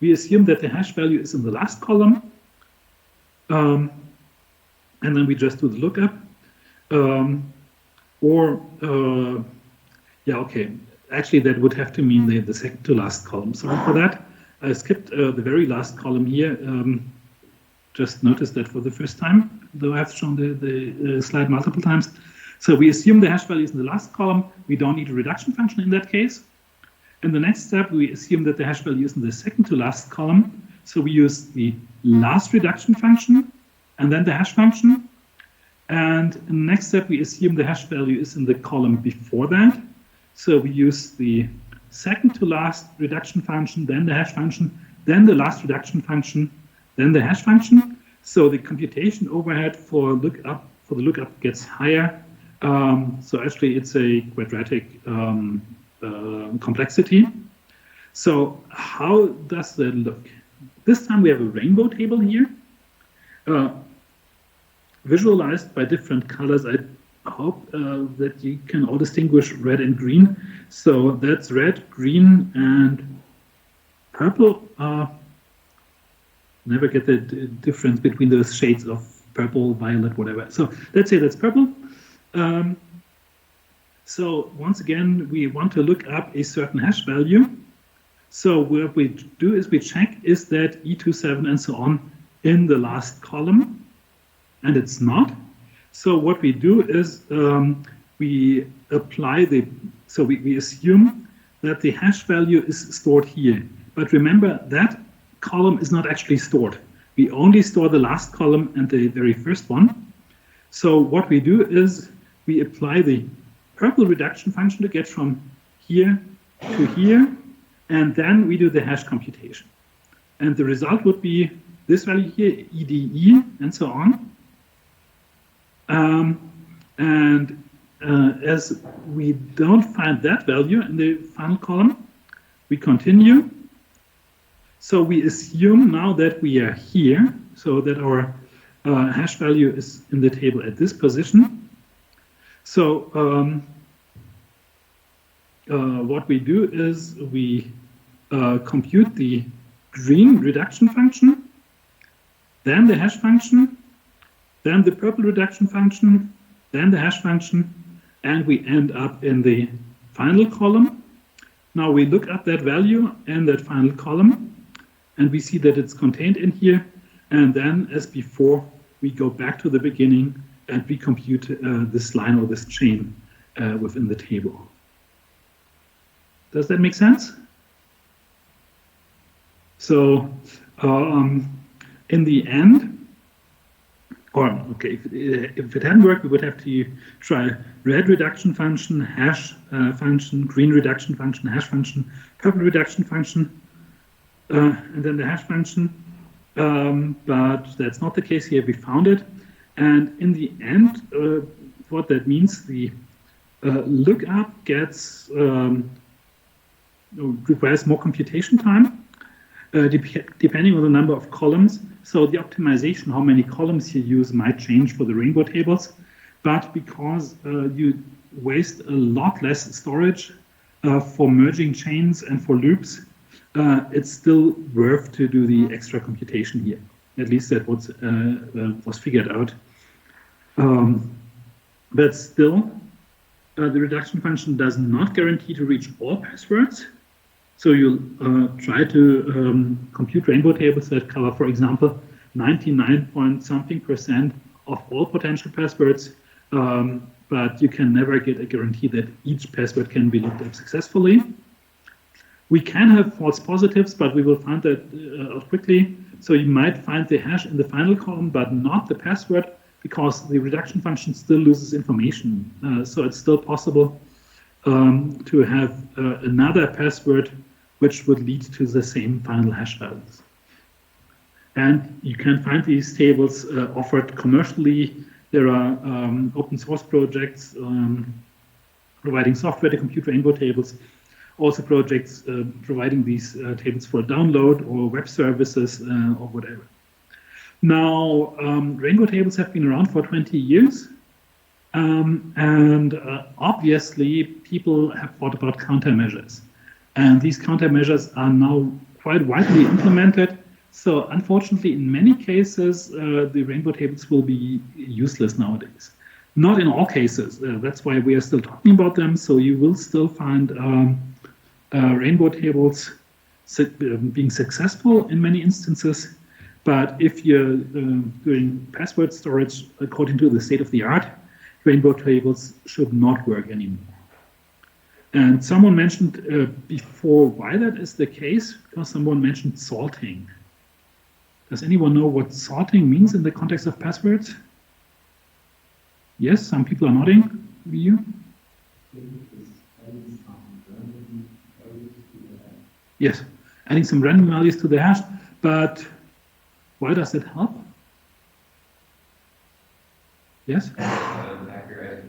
We assume that the hash value is in the last column, and then we just do the lookup. Actually, that would have to mean the second to last column. Sorry for that. I skipped the very last column here. Just noticed that for the first time, though I've shown the slide multiple times. So we assume the hash value is in the last column. We don't need a reduction function in that case. In the next step, we assume that the hash value is in the second to last column. So we use the last reduction function and then the hash function. And in the next step, we assume the hash value is in the column before that. So we use the second to last reduction function, then the hash function, then the last reduction function, then the hash function. So the computation overhead for the lookup gets higher. So actually, it's a quadratic complexity. So how does that look? This time we have a rainbow table here, visualized by different colors. I hope that you can all distinguish red and green. So that's red, green, and purple. Never get the difference between those shades of purple, violet, whatever. So let's say that's purple. So once again, we want to look up a certain hash value. So what we do is we check, is that E27 and so on in the last column? And it's not. So what we do is we apply we assume that the hash value is stored here. But remember, that column is not actually stored. We only store the last column and the very first one. So what we do is we apply the purple reduction function to get from here to here, and then we do the hash computation. And the result would be this value here, EDE, and so on. As we don't find that value in the final column, we continue. So we assume now that we are here, so that our hash value is in the table at this position. So what we do is we compute the green reduction function, then the hash function, then the purple reduction function, then the hash function, and we end up in the final column. Now we look up that value in that final column, and we see that it's contained in here. And then, as before, we go back to the beginning and we compute this line or this chain within the table. Does that make sense? So in the end, if it hadn't worked, we would have to try red reduction function, hash function, green reduction function, hash function, purple reduction function, and then the hash function. But that's not the case here. We found it. And in the end, what that means, the lookup gets requires more computation time, depending on the number of columns. So the optimization, how many columns you use, might change for the rainbow tables. But because you waste a lot less storage for merging chains and for loops, it's still worth to do the extra computation here. At least that was figured out. But still, the reduction function does not guarantee to reach all passwords. So you'll try to compute rainbow tables that cover, for example, 99.something% of all potential passwords, but you can never get a guarantee that each password can be looked up successfully. We can have false positives, but we will find that out quickly. So you might find the hash in the final column, but not the password, because the reduction function still loses information. So it's still possible to have another password which would lead to the same final hash values. And you can find these tables offered commercially. There are open source projects providing software to compute rainbow tables, also projects providing these tables for download or web services or whatever. Now, rainbow tables have been around for 20 years. Obviously, people have thought about countermeasures. And these countermeasures are now quite widely implemented. So unfortunately, in many cases, the rainbow tables will be useless nowadays. Not in all cases. That's why we are still talking about them. So you will still find rainbow tables being successful in many instances. But if you're doing password storage according to the state of the art, rainbow tables should not work anymore. And someone mentioned before why that is the case, because someone mentioned salting. Does anyone know what salting means in the context of passwords? Yes, some people are nodding. You? Yes, adding some random values to the hash, but why does it help? Yes?
Accurate,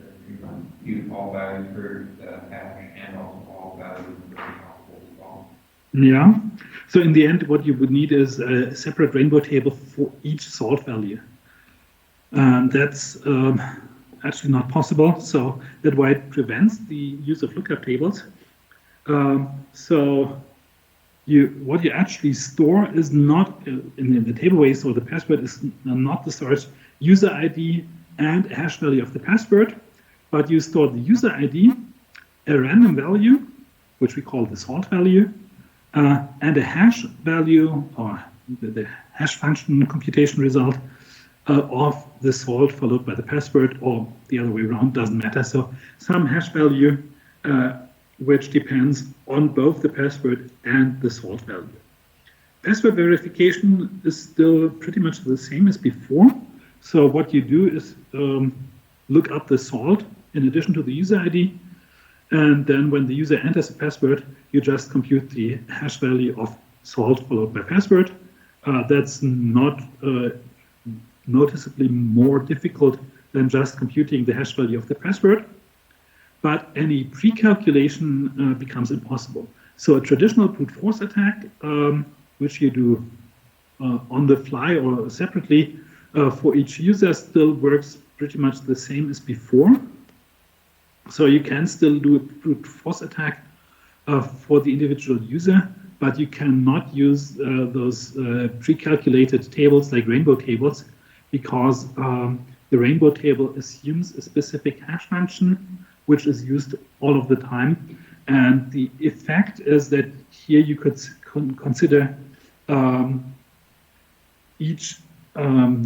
use all values for the hash and also all values for the possible.
Yeah. So in the end, what you would need is a separate rainbow table for each salt value. That's actually not possible. So that's why it prevents the use of lookup tables. What you actually store is not in the table where you store the password is not the storage user ID and a hash value of the password, but you store the user ID, a random value, which we call the salt value, and a hash value, or the hash function computation result of the salt followed by the password, or the other way around, doesn't matter. So some hash value which depends on both the password and the salt value. Password verification is still pretty much the same as before. So what you do is look up the salt in addition to the user ID, and then when the user enters a password, you just compute the hash value of salt followed by password. That's not noticeably more difficult than just computing the hash value of the password, but any pre-calculation becomes impossible. So a traditional brute force attack, which you do on the fly or separately for each user, still works pretty much the same as before. So you can still do a brute force attack for the individual user, but you cannot use those pre-calculated tables like rainbow tables, because the rainbow table assumes a specific hash function which is used all of the time. And the effect is that here you could consider each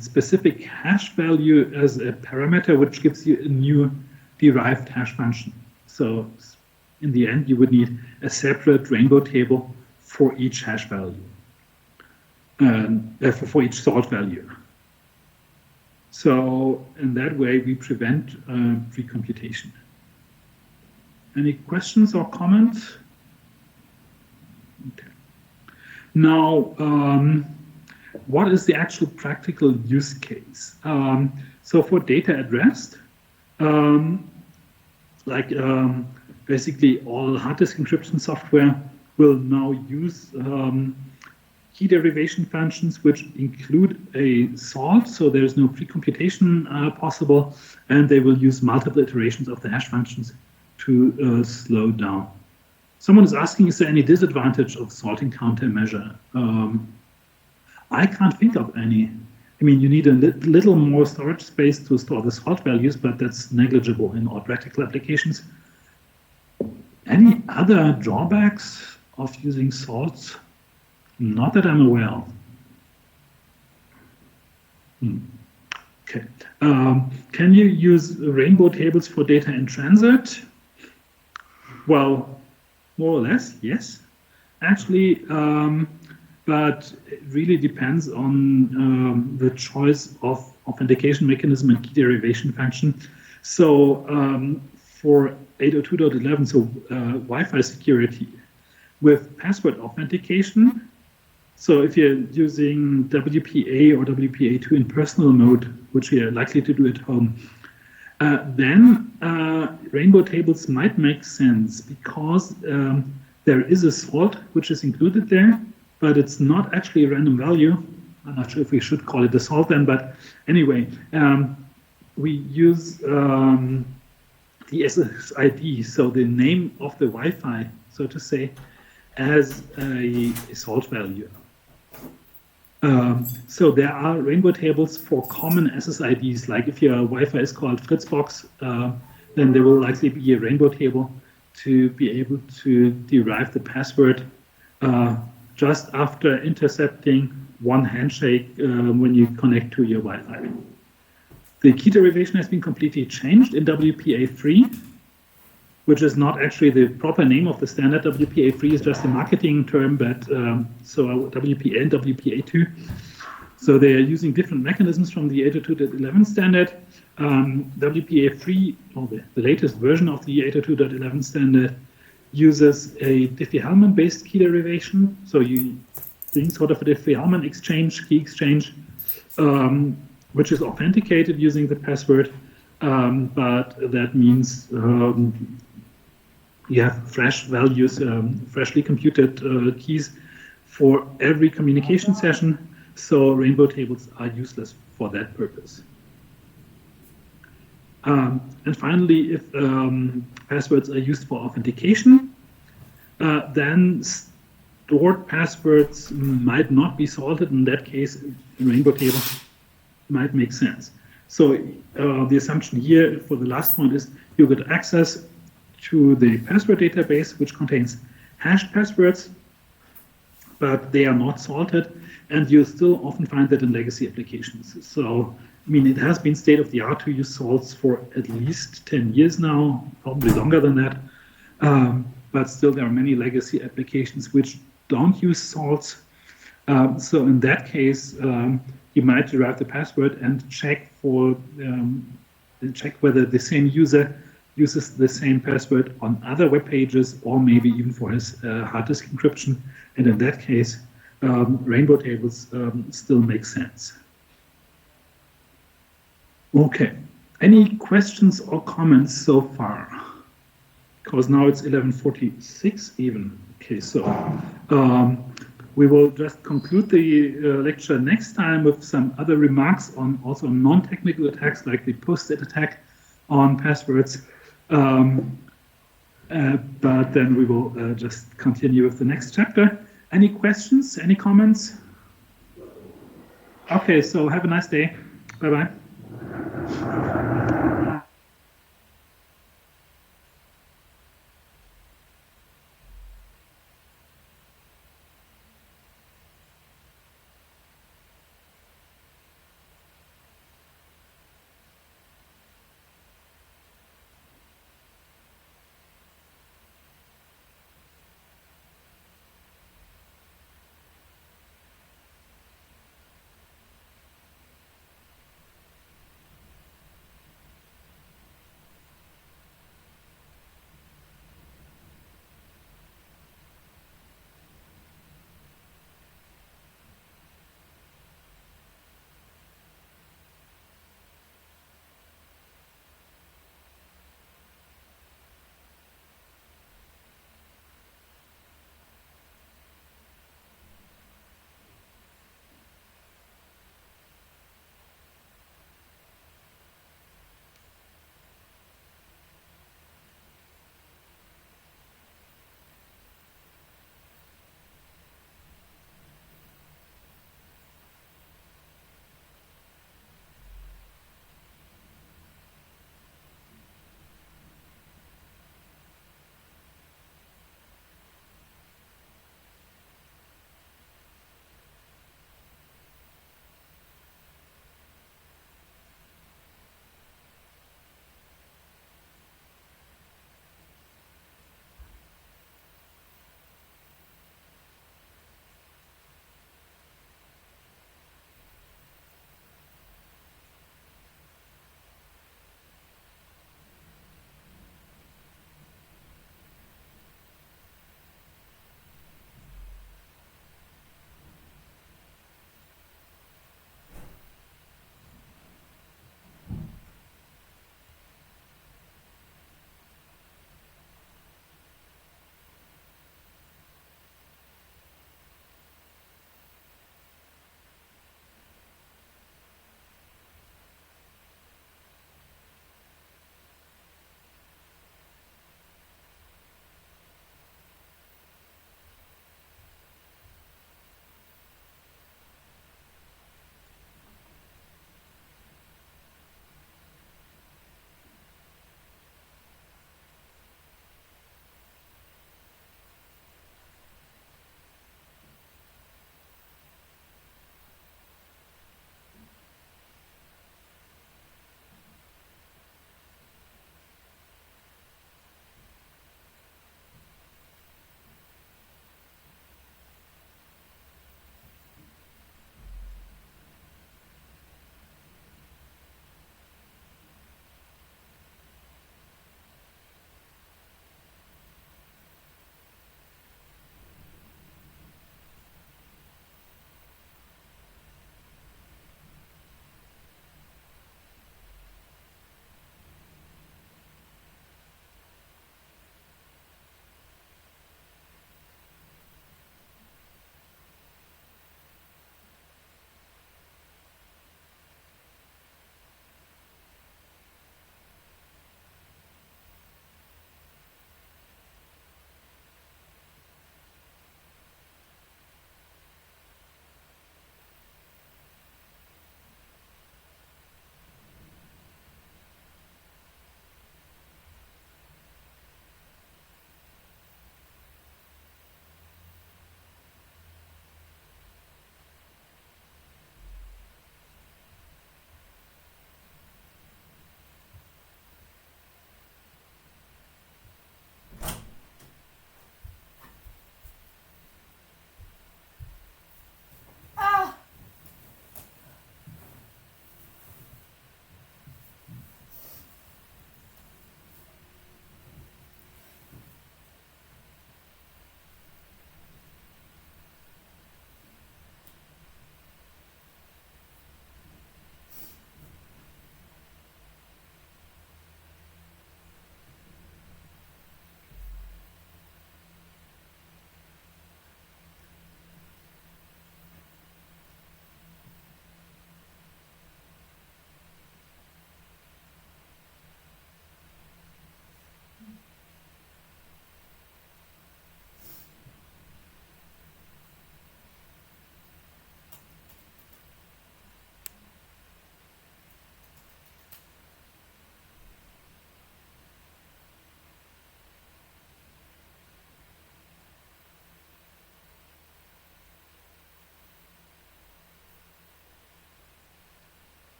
specific hash value as a parameter which gives you a new derived hash function. So in the end, you would need a separate rainbow table for each hash value, for each salt value. So in that way, we prevent pre-computation. Any questions or comments? Okay. Now, what is the actual practical use case? So for data at rest, basically all hard disk encryption software will now use key derivation functions which include a salt, so there's no pre-computation possible, and they will use multiple iterations of the hash functions to slow down. Someone is asking, is there any disadvantage of salting countermeasure? I can't think of any. I mean, you need a little more storage space to store the salt values, but that's negligible in all practical applications. Any other drawbacks of using salts? Not that I'm aware of. Okay. Can you use rainbow tables for data in transit? Well, more or less, yes. Actually, but it really depends on the choice of authentication mechanism and key derivation function. So for 802.11, so Wi-Fi security with password authentication. So if you're using WPA or WPA2 in personal mode, which we are likely to do at home, then rainbow tables might make sense, because there is a salt which is included there, but it's not actually a random value. I'm not sure if we should call it the salt then, but anyway, we use the SSID, so the name of the Wi-Fi, so to say, as a salt value. So there are rainbow tables for common SSIDs, like if your Wi-Fi is called Fritzbox, then there will likely be a rainbow table to be able to derive the password just after intercepting one handshake when you connect to your Wi-Fi. The key derivation has been completely changed in WPA3, which is not actually the proper name of the standard. WPA3 is just a marketing term, but so WPA and WPA2. So they are using different mechanisms from the 802.11 standard. WPA3, or the latest version of the 802.11 standard, uses a Diffie-Hellman based key derivation. So you doing sort of a Diffie-Hellman exchange, key exchange, which is authenticated using the password, but that means you have fresh values, freshly computed keys for every communication session. So rainbow tables are useless for that purpose. And finally, if passwords are used for authentication, then stored passwords might not be salted. In that case, a rainbow table might make sense. So the assumption here for the last point is you get access to the password database, which contains hashed passwords, but they are not salted, and you still often find that in legacy applications. So, I mean, it has been state of the art to use salts for at least 10 years now, probably longer than that. But still, there are many legacy applications which don't use salts. So in that case, you might derive the password and check for check whether the same user uses the same password on other web pages, or maybe even for his hard disk encryption. And in that case, rainbow tables still make sense. Okay, any questions or comments so far? Because now it's 11:46 even. Okay, so we will just conclude the lecture next time with some other remarks on also non-technical attacks like the post-it attack on passwords. But then we will just continue with the next chapter. Any questions? Any comments? Okay, so have a nice day. Bye-bye.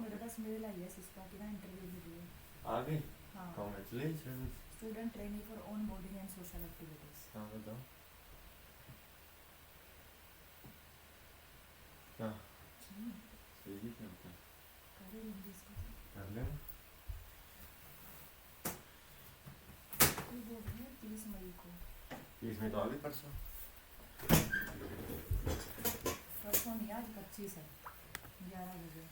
मेरे पास mail आई है Syska की ना interview के लिए।
आ गई?
हाँ,
Congratulations.
Student training for on boarding and social activities.
हाँ बताओ क्या सही क्या होता है?
कर लेंगे इसको।
कर ले
कोई बोल रहे हैं 30 मई को।
30 में तो आ गई परसों।
परसों नहीं, आज 25 है, 11 बजे।